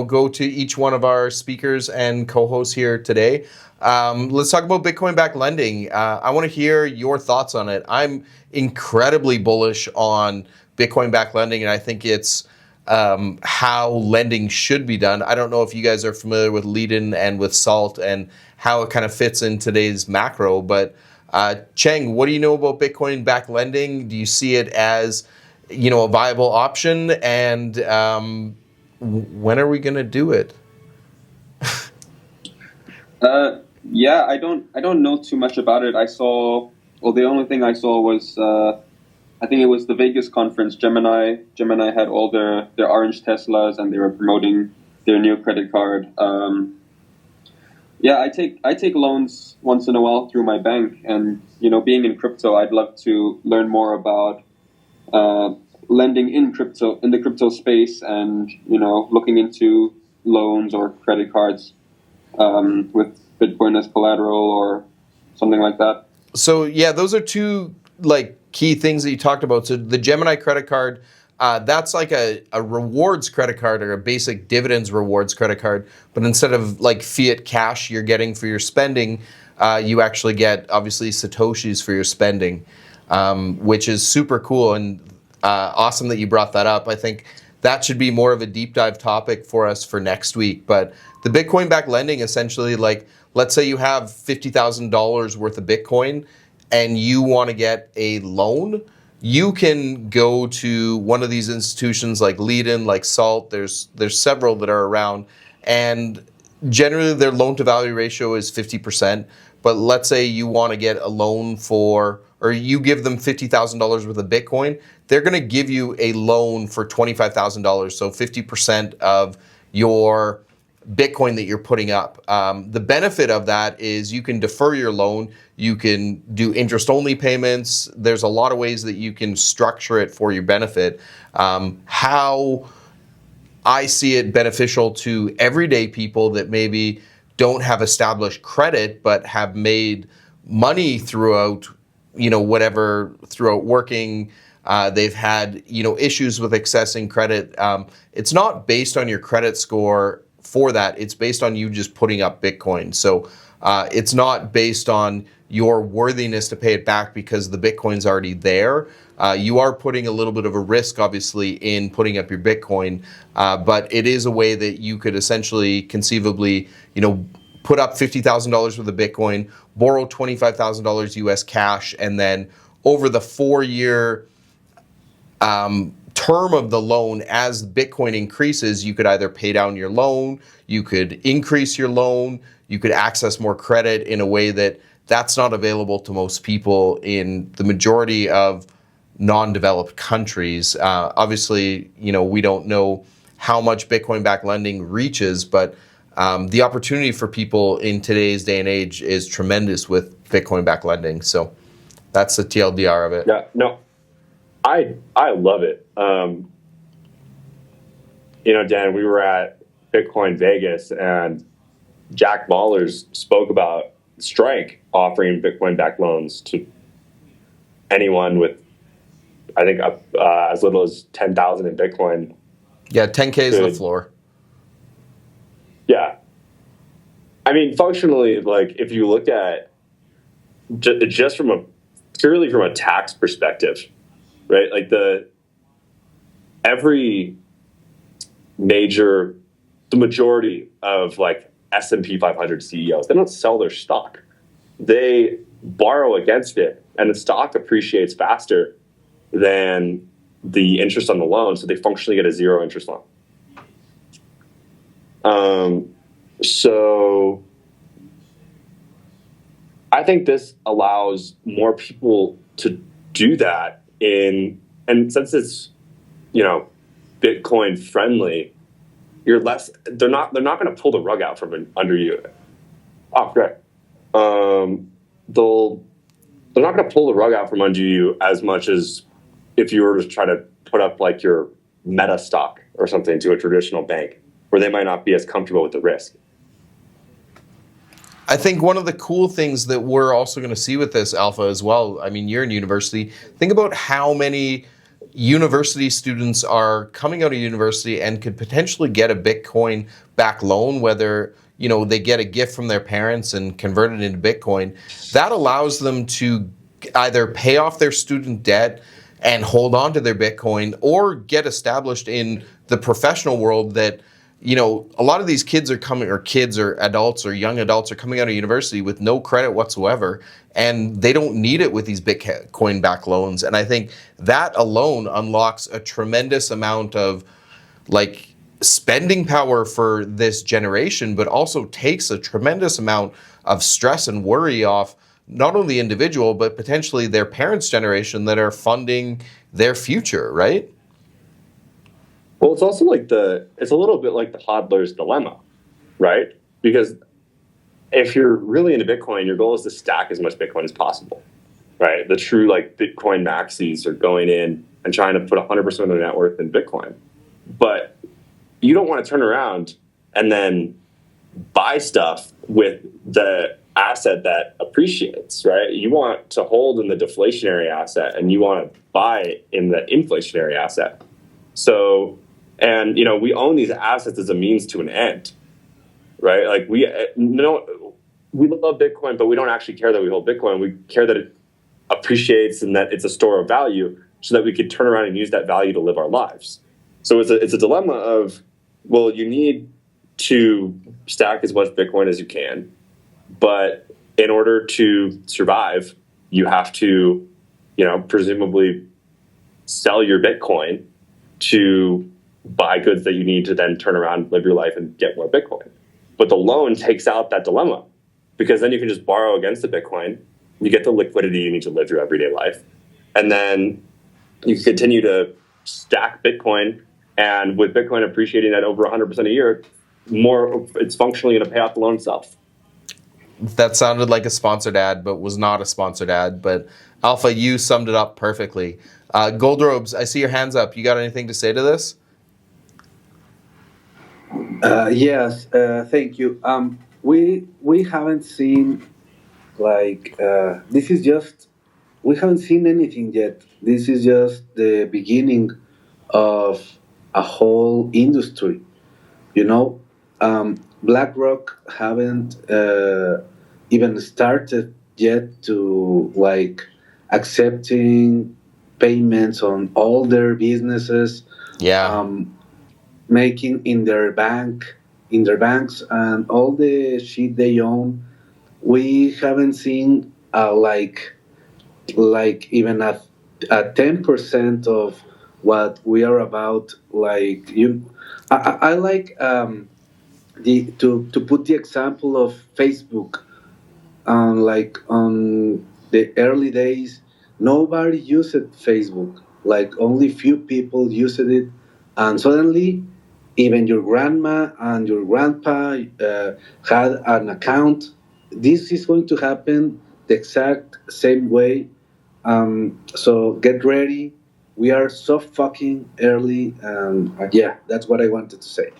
go to each one of our speakers and co-hosts here today. Let's talk about Bitcoin-backed lending. I want to hear your thoughts on it. I'm incredibly bullish on Bitcoin-backed lending, and I think it's how lending should be done. I don't know if you guys are familiar with Ledn and with Salt and how it kind of fits in today's macro, but Cheng, what do you know about Bitcoin-backed lending? Do you see it as, a viable option? And when are we going to do it? Yeah, I don't know too much about it. The only thing I saw was, I think it was the Vegas conference. Gemini had all their orange Teslas, and they were promoting their new credit card. Yeah, I take loans once in a while through my bank, and being in crypto, I'd love to learn more about lending in the crypto space, and looking into loans or credit cards with Bitcoin as collateral or something like that. So yeah, those are two key things that you talked about. So the Gemini credit card, that's like a rewards credit card, or a basic dividends rewards credit card. But instead of like fiat cash you're getting for your spending, you actually get obviously Satoshis for your spending, which is super cool, and awesome that you brought that up. I think that should be more of a deep dive topic for us for next week. But the Bitcoin-backed lending, essentially, like, let's say you have $50,000 worth of Bitcoin and you want to get a loan, you can go to one of these institutions like Ledn, like Salt. There's several that are around, and generally their loan to value ratio is 50%. But let's say you want to get a loan or you give them $50,000 worth of Bitcoin, they're going to give you a loan for $25,000. So 50% of your Bitcoin that you're putting up. The benefit of that is you can defer your loan. You can do interest-only payments. There's a lot of ways that you can structure it for your benefit. How I see it beneficial to everyday people that maybe don't have established credit but have made money throughout, throughout working. They've had, issues with accessing credit. It's not based on your credit score for that. It's based on you just putting up Bitcoin. So it's not based on your worthiness to pay it back because the Bitcoin's already there. You are putting a little bit of a risk, obviously, in putting up your Bitcoin, but it is a way that you could essentially, conceivably, put up $50,000 worth of Bitcoin, borrow $25,000 US cash, and then over the 4-year term of the loan, as Bitcoin increases, you could either pay down your loan, you could increase your loan, you could access more credit in a way that's not available to most people in the majority of non-developed countries. Obviously, we don't know how much Bitcoin-backed lending reaches, but the opportunity for people in today's day and age is tremendous with Bitcoin-backed lending. So that's the TLDR of it. Yeah, no, I love it. Dan, we were at Bitcoin Vegas, and Jack Mallers spoke about Strike offering Bitcoin-backed loans to anyone with, I think, as little as 10,000 in Bitcoin. Yeah, 10K is the floor. Yeah. I mean, functionally, like, if you look at just purely from a tax perspective, right? Like the majority of like S&P 500 CEOs, they don't sell their stock. They borrow against it, and the stock appreciates faster than the interest on the loan, so they functionally get a zero interest loan. So I think this allows more people to do that and since it's, Bitcoin friendly, they're not going to pull the rug out from under you. Oh, great. They're not going to pull the rug out from under you as much as if you were to try to put up like your Meta stock or something to a traditional bank, where they might not be as comfortable with the risk. I think one of the cool things that we're also going to see with this, Alpha, as well, I mean, you're in university. Think about how many university students are coming out of university and could potentially get a Bitcoin-backed loan, whether, they get a gift from their parents and convert it into Bitcoin. That allows them to either pay off their student debt and hold on to their Bitcoin, or get established in the professional world that, a lot of these kids are coming, or kids or adults or young adults are coming out of university with no credit whatsoever, and they don't need it with these Bitcoin-backed loans. And I think that alone unlocks a tremendous amount of like spending power for this generation, but also takes a tremendous amount of stress and worry off not only the individual, but potentially their parents' generation that are funding their future, right? Well, it's also like it's a little bit like the hodler's dilemma, right? Because if you're really into Bitcoin, your goal is to stack as much Bitcoin as possible, right? The true like Bitcoin maxis are going in and trying to put 100% of their net worth in Bitcoin. But you don't want to turn around and then buy stuff with the asset that appreciates, right? You want to hold in the deflationary asset, and you want to buy in the inflationary asset. So, and we own these assets as a means to an end, right? Like we love Bitcoin, but we don't actually care that we hold Bitcoin. We care that it appreciates and that it's a store of value, so that we could turn around and use that value to live our lives. So it's a dilemma of, well, you need to stack as much Bitcoin as you can, but in order to survive, you have to, presumably sell your Bitcoin to buy goods that you need to then turn around, live your life, and get more Bitcoin. But the loan takes out that dilemma, because then you can just borrow against the Bitcoin, you get the liquidity you need to live your everyday life, and then you can continue to stack Bitcoin, and with Bitcoin appreciating at over 100% a year, it's functionally going to pay off the loan itself. That sounded like a sponsored ad, but was not a sponsored ad. But Alpha, you summed it up perfectly. Gold Robes, I see your hands up. You got anything to say to this? Yes, thank you. We haven't seen we haven't seen anything yet. This is just the beginning of a whole industry. BlackRock haven't even started yet to accepting payments on all their businesses. Yeah. Making in their banks and all the shit they own. We haven't seen even a 10% of what we are about. I like to put the example of Facebook. On the early days, nobody used Facebook. Only few people used it, and suddenly, even your grandma and your grandpa had an account. This is going to happen the exact same way. So get ready. We are so fucking early. Yeah, that's what I wanted to say.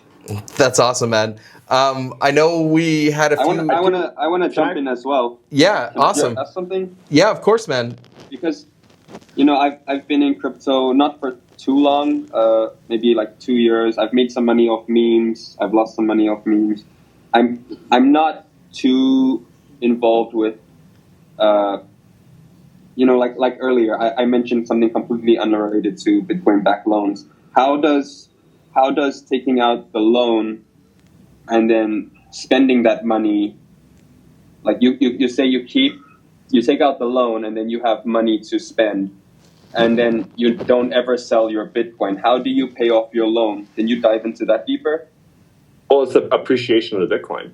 That's awesome, man. I know we had a few. I wanna jump in as well. Yeah, Can I awesome. ask something? Yeah, of course, man. Because I've been in crypto not for too long, maybe like 2 years. I've made some money off memes. I've lost some money off memes. I'm not too involved with, like earlier, I mentioned something completely unrelated to Bitcoin-backed loans. How does taking out the loan and then spending that money, like you say you take out the loan and then you have money to spend, and then you don't ever sell your Bitcoin. How do you pay off your loan? Can you dive into that deeper? Well, it's the appreciation of the Bitcoin,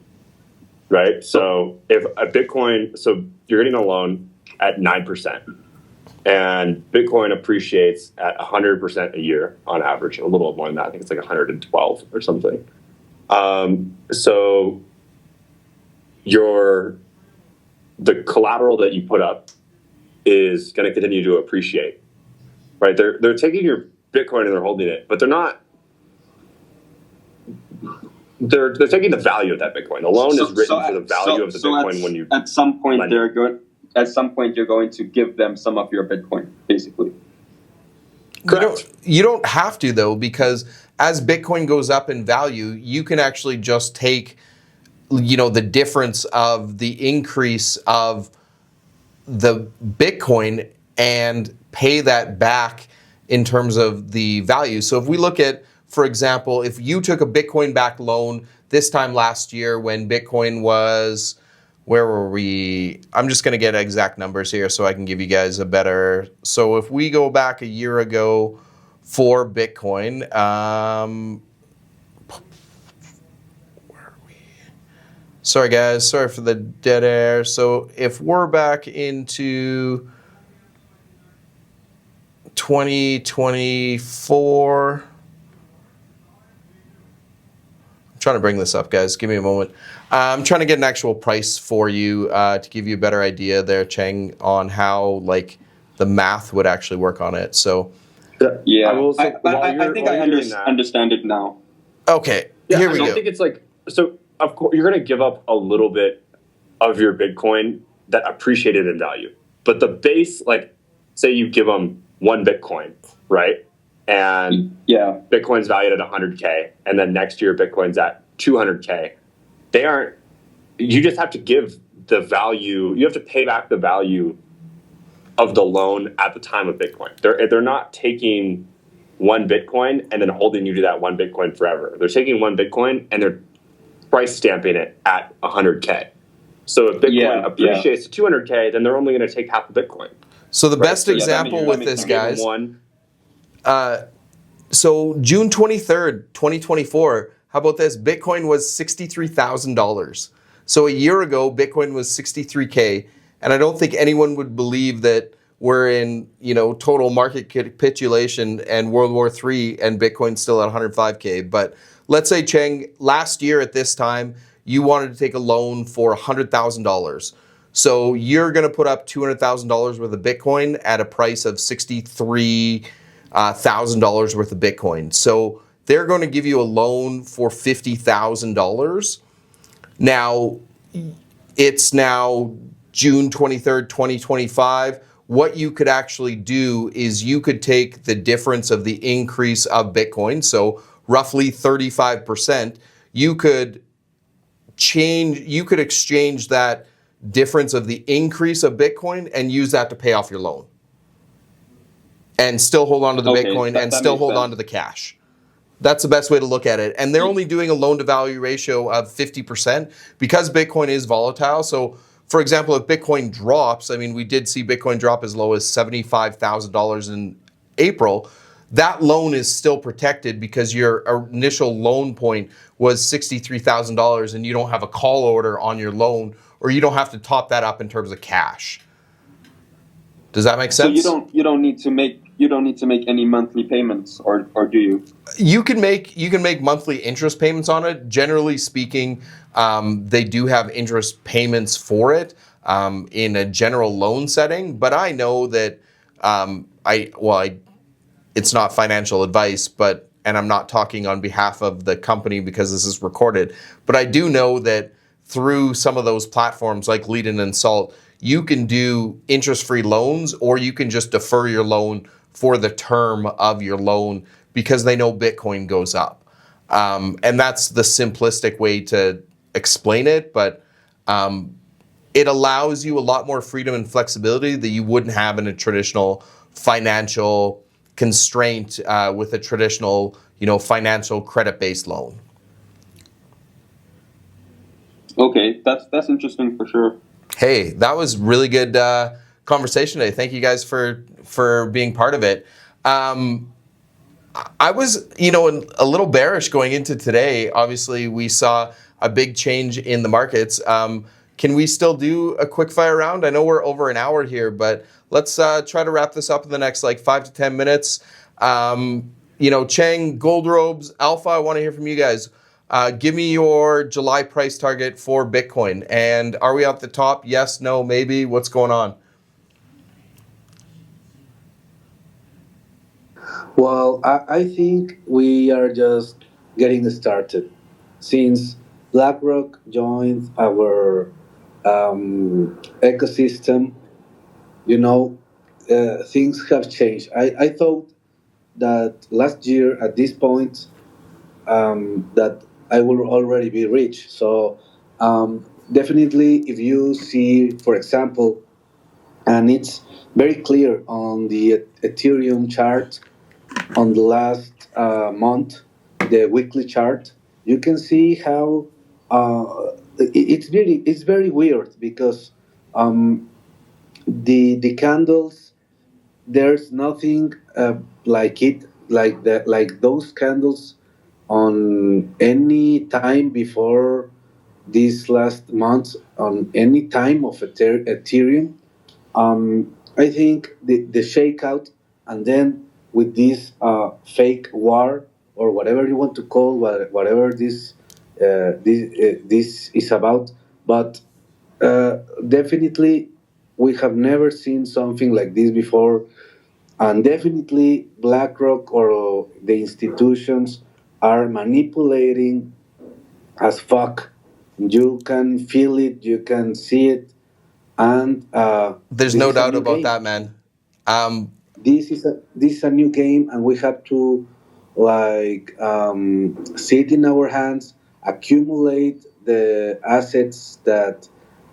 right? So if a Bitcoin, so you're getting a loan at 9%, and Bitcoin appreciates at 100% a year on average, a little more than that. I think it's like 112 or something. So the collateral that you put up is going to continue to appreciate, right? They're taking your Bitcoin and they're holding it, but they're not. They're taking the value of that Bitcoin. The loan is written for the value of the Bitcoin when you. At some point, they're good. At some point, you're going to give them some of your Bitcoin, basically. You don't have to, though, because as Bitcoin goes up in value, you can actually just take, the difference of the increase of the Bitcoin and pay that back in terms of the value. So if we look at, for example, if you took a Bitcoin-backed loan this time last year when Bitcoin was, where were we? I'm just going to get exact numbers here so I can give you guys a better. So if we go back a year ago for Bitcoin, where are we? Sorry guys, sorry for the dead air. So if we're back into 2024, I'm trying to bring this up, guys. Give me a moment. I'm trying to get an actual price for you to give you a better idea there, Cheng, on how the math would actually work on it. So, yeah, I think I understand it now. Okay, here we go. I think it's so. Of course, you're going to give up a little bit of your Bitcoin that appreciated in value, but the base, say you give them 1 Bitcoin, right? And Bitcoin's valued at 100K, and then next year Bitcoin's at 200K. You just have to give the value, you have to pay back the value of the loan at the time of Bitcoin. They're not taking 1 Bitcoin and then holding you to that 1 Bitcoin forever. They're taking 1 Bitcoin and they're price stamping it at 100K. So if Bitcoin appreciates to 200K, then they're only going to take half the Bitcoin. So the best example with this, guys, so June 23rd, 2024, how about this? Bitcoin was $63,000. So a year ago, Bitcoin was 63K. And I don't think anyone would believe that we're in, total market capitulation and World War III and Bitcoin's still at 105K. But let's say, Cheng, last year at this time, you wanted to take a loan for $100,000. So you're going to put up $200,000 worth of Bitcoin at a price of $63,000 worth of Bitcoin. So they're going to give you a loan for $50,000. Now, it's now June 23rd, 2025. What you could actually do is you could take the difference of the increase of Bitcoin, so roughly 35%. You could exchange that difference of the increase of Bitcoin and use that to pay off your loan. And still hold on to the Bitcoin and still hold on to the cash. That's the best way to look at it. And they're only doing a loan to value ratio of 50% because Bitcoin is volatile. So, for example, if Bitcoin drops, we did see Bitcoin drop as low as $75,000 in April. That loan is still protected because your initial loan point was $63,000 and you don't have a call order on your loan, or you don't have to top that up in terms of cash. Does that make sense? So you don't need to make any monthly payments, or do you? You can make monthly interest payments on it. Generally speaking, they do have interest payments for it. in a general loan setting. But I know that it's not financial advice, and I'm not talking on behalf of the company because this is recorded, but I do know that through some of those platforms like Ledn and Salt, you can do interest-free loans, or you can just defer your loan for the term of your loan because they know Bitcoin goes up. And that's the simplistic way to explain it, but it allows you a lot more freedom and flexibility that you wouldn't have in a traditional financial constraint with a traditional, financial credit-based loan. Okay, that's interesting for sure. Hey, that was really good conversation today. Thank you guys for being part of it. I was, a little bearish going into today. Obviously, we saw a big change in the markets. Can we still do a quick fire round? I know we're over an hour here, but let's try to wrap this up in the next 5 to 10 minutes. Cheng, Gold Robes, Alpha, I want to hear from you guys. Give me your July price target for Bitcoin. And are we at the top? Yes, no, maybe? What's going on? Well, I think we are just getting started. Since BlackRock joined our ecosystem, things have changed. I thought that last year at this point that I will already be rich. So definitely, if you see, for example, and it's very clear on the Ethereum chart on the last month, the weekly chart, you can see how it's very weird because the candles, there's nothing like those candles on any time before this last month on any time of Ethereum. I think the shakeout, and then with this fake war or whatever you want to call whatever this is about, but definitely we have never seen something like this before, and definitely BlackRock or the institutions are manipulating as fuck. You can feel it, you can see it, and there's no doubt about that, man. This is a new game, and we have to sit in our hands, accumulate the assets that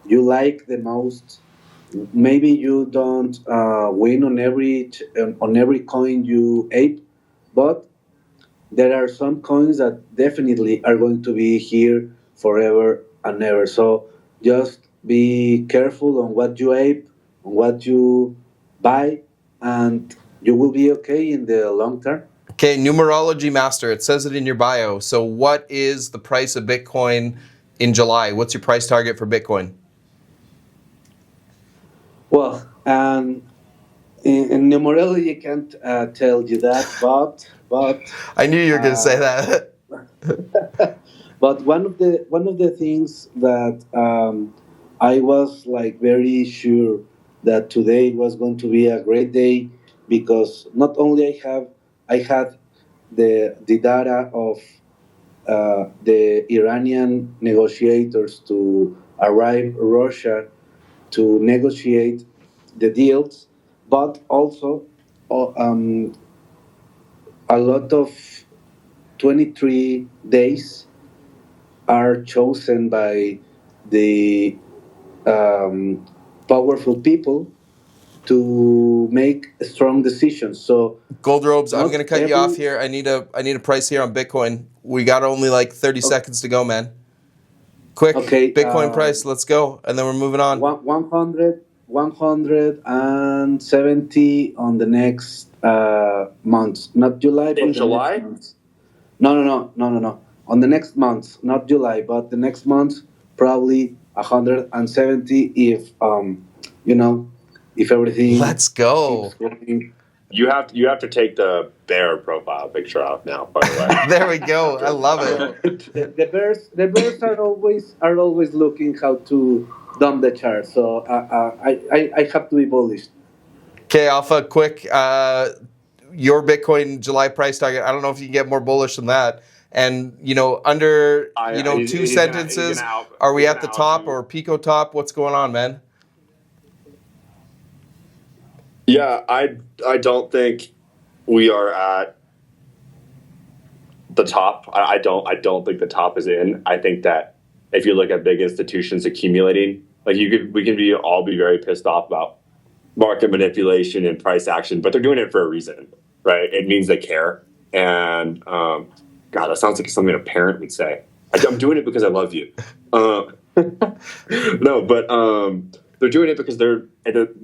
you like the most. Maybe you don't win on every coin you ape, but there are some coins that definitely are going to be here forever and ever. So just be careful on what you ape, on what you buy, and you will be okay in the long term. Okay, numerology master, it says it in your bio. So what is the price of Bitcoin in July? What's your price target for Bitcoin? Well, in numerology, I can't tell you that, but I knew you were going to say that. But one of the things that I was very sure that today was going to be a great day, because not only I had the data of the Iranian negotiators to arrive Russia to negotiate the deals, but also a lot of 23 days are chosen by the powerful people to make strong decisions. So Gold Robes, I'm going to cut you off here. I need a price here on Bitcoin. We got only 30 seconds to go, man. Quick, okay, Bitcoin price, let's go, and then we're moving on. 170 on the next month, not July. In July? No. On the next month, not July, but the next month, probably 170 if if everything. Let's go. You have to take the bear profile picture out now, by the way. There we go. I love it. The bears are always looking how to dump the chart. So I have to be bullish. Okay, Alpha, quick. Your Bitcoin July price target. I don't know if you can get more bullish than that. And, under, two sentences, are we at the top or pico top? What's going on, man? Yeah, I don't think we are at the top. I don't think the top is in. I think that if you look at big institutions accumulating, like we can all be very pissed off about market manipulation and price action, but they're doing it for a reason, right? It means they care. And God, that sounds like something a parent would say. I'm doing it because I love you. No, but they're doing it because they're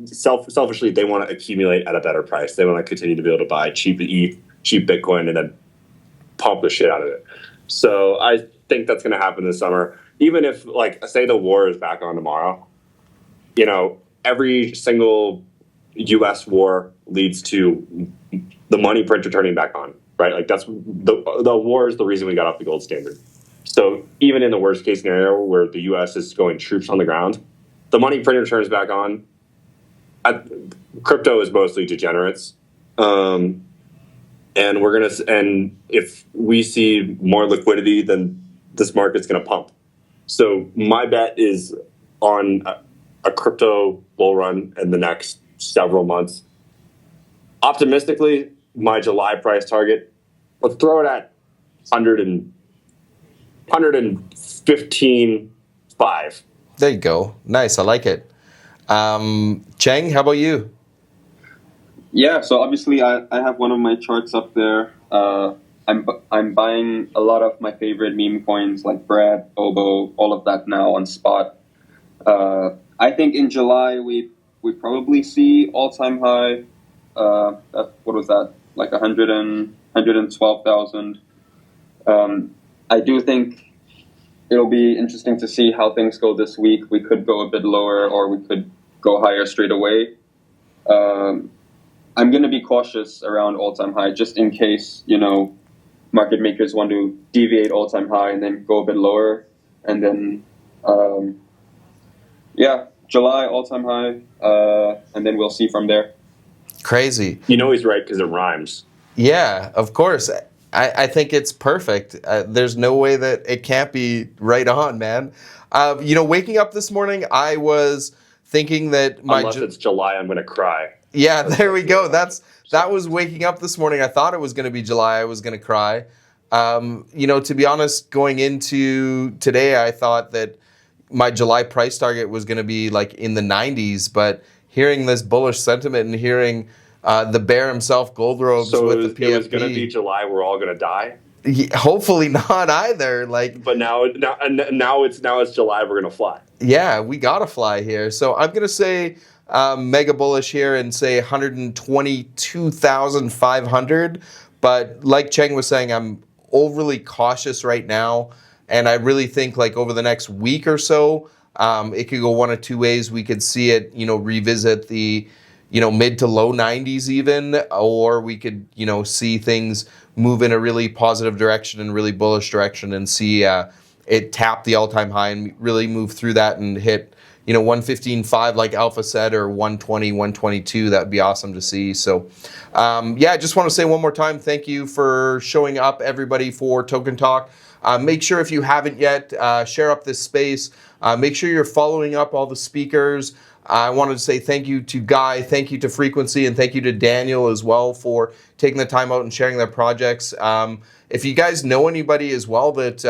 selfishly they want to accumulate at a better price. They want to continue to be able to buy cheap ETH, cheap Bitcoin, and then pump the shit out of it. So I think that's going to happen this summer. Even if, like, say the war is back on tomorrow, every single U.S. war leads to the money printer turning back on, right? Like that's the war is the reason we got off the gold standard. So even in the worst case scenario where the U.S. is going troops on the ground, the money printer turns back on. Crypto is mostly degenerates. And if we see more liquidity, then this market's going to pump. So my bet is on a crypto bull run in the next several months. Optimistically, my July price target, let's throw it at 115.5. There you go. Nice. I like it. Cheng, how about you? Yeah, so obviously I have one of my charts up there. I'm buying a lot of my favorite meme coins like Brad, Obo, all of that now on spot. I think in July we probably see all-time high. What was that? Like 112,000. I do think it'll be interesting to see how things go this week. We could go a bit lower or we could go higher straight away. I'm going to be cautious around all-time high just in case, market makers want to deviate all-time high and then go a bit lower. And then, July all-time high, and then we'll see from there. Crazy. He's right because it rhymes. Yeah, of course. I think it's perfect. There's no way that it can't be right on, man. Waking up this morning, I was thinking that unless it's July, I'm going to cry. Yeah, there we go. That was waking up this morning. I thought it was going to be July. I was going to cry. To be honest, going into today, I thought that my July price target was going to be like in the 90s, but hearing this bullish sentiment and hearing the bear himself, Gold Robes, with the PFP. It was going to be July. We're all going to die. Hopefully not either. But now it's July. We're going to fly. Yeah, we got to fly here. So I'm going to say mega bullish here and say 122,500. But like Cheng was saying, I'm overly cautious right now. And I really think over the next week or so, it could go one of two ways. We could see it, revisit the, mid to low 90s even, or we could, see things move in a really positive direction and really bullish direction and see it tap the all-time high and really move through that and hit, 115.5 like Alpha said, or 120, 122. That would be awesome to see. So, I just want to say one more time, thank you for showing up, everybody, for Token Talk. Make sure if you haven't yet, share up this space. Make sure you're following up all the speakers. I wanted to say thank you to Guy, thank you to Frequency, and thank you to Daniel as well for taking the time out and sharing their projects. If you guys know anybody as well that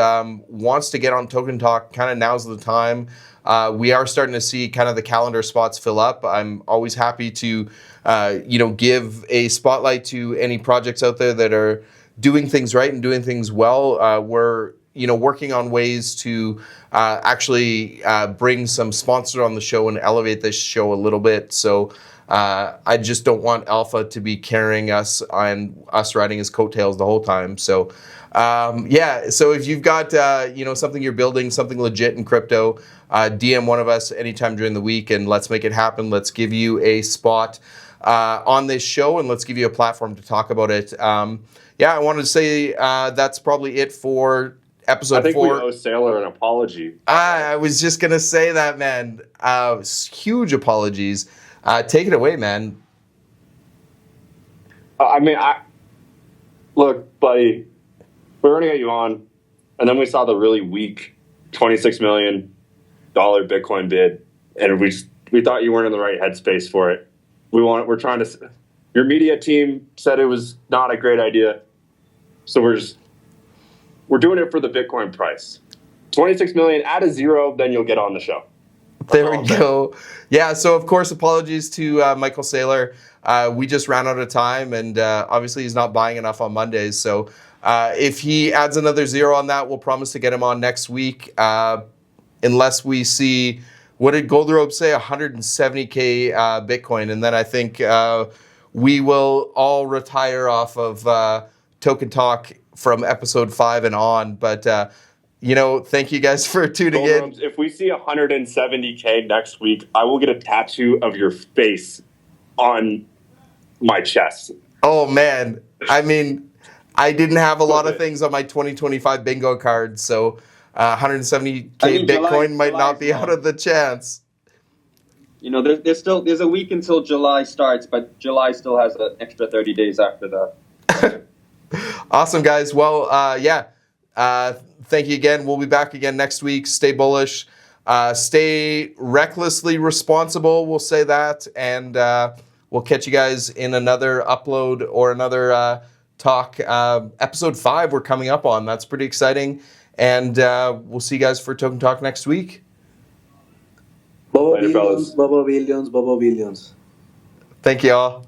wants to get on Token Talk, kind of now's the time. We are starting to see kind of the calendar spots fill up. I'm always happy to, give a spotlight to any projects out there that are doing things right and doing things well. We're working on ways to actually bring some sponsor on the show and elevate this show a little bit. So I just don't want Alpha to be carrying us and us riding his coattails the whole time. So so if you've got something you're building, something legit in crypto, DM one of us anytime during the week and let's make it happen. Let's give you a spot on this show and let's give you a platform to talk about it. I wanted to say that's probably it for episode I think 4. we owe Sailor an apology. I was just going to say that, man. Huge apologies. Take it away, man. Look, buddy, we were going to get you on, and then we saw the really weak $26 million Bitcoin bid, and we thought you weren't in the right headspace for it. We're trying to. Your media team said it was not a great idea, so we're doing it for the Bitcoin price. 26 million, add a zero, then you'll get on the show. There we go. Yeah, so of course, apologies to Michael Saylor. We just ran out of time, and obviously he's not buying enough on Mondays. So if he adds another zero on that, we'll promise to get him on next week, unless we see, what did Gold Rope say, 170K Bitcoin. And then I think we will all retire off of Token Talk from episode 5 and on. But thank you guys for tuning in. If we see 170K next week, I will get a tattoo of your face on my chest. Oh, man. I mean, I didn't have a lot of things on my 2025 bingo card, so 170K Bitcoin might not be out of the chance. There's a week until July starts, but July still has an extra 30 days after that. Awesome, guys. Well, thank you again. We'll be back again next week. Stay bullish. Stay recklessly responsible. We'll say that. And we'll catch you guys in another upload or another talk. Episode 5 we're coming up on. That's pretty exciting. And we'll see you guys for Token Talk next week. Bobo billions, Bobo billions, Bobo billions. Thank you all.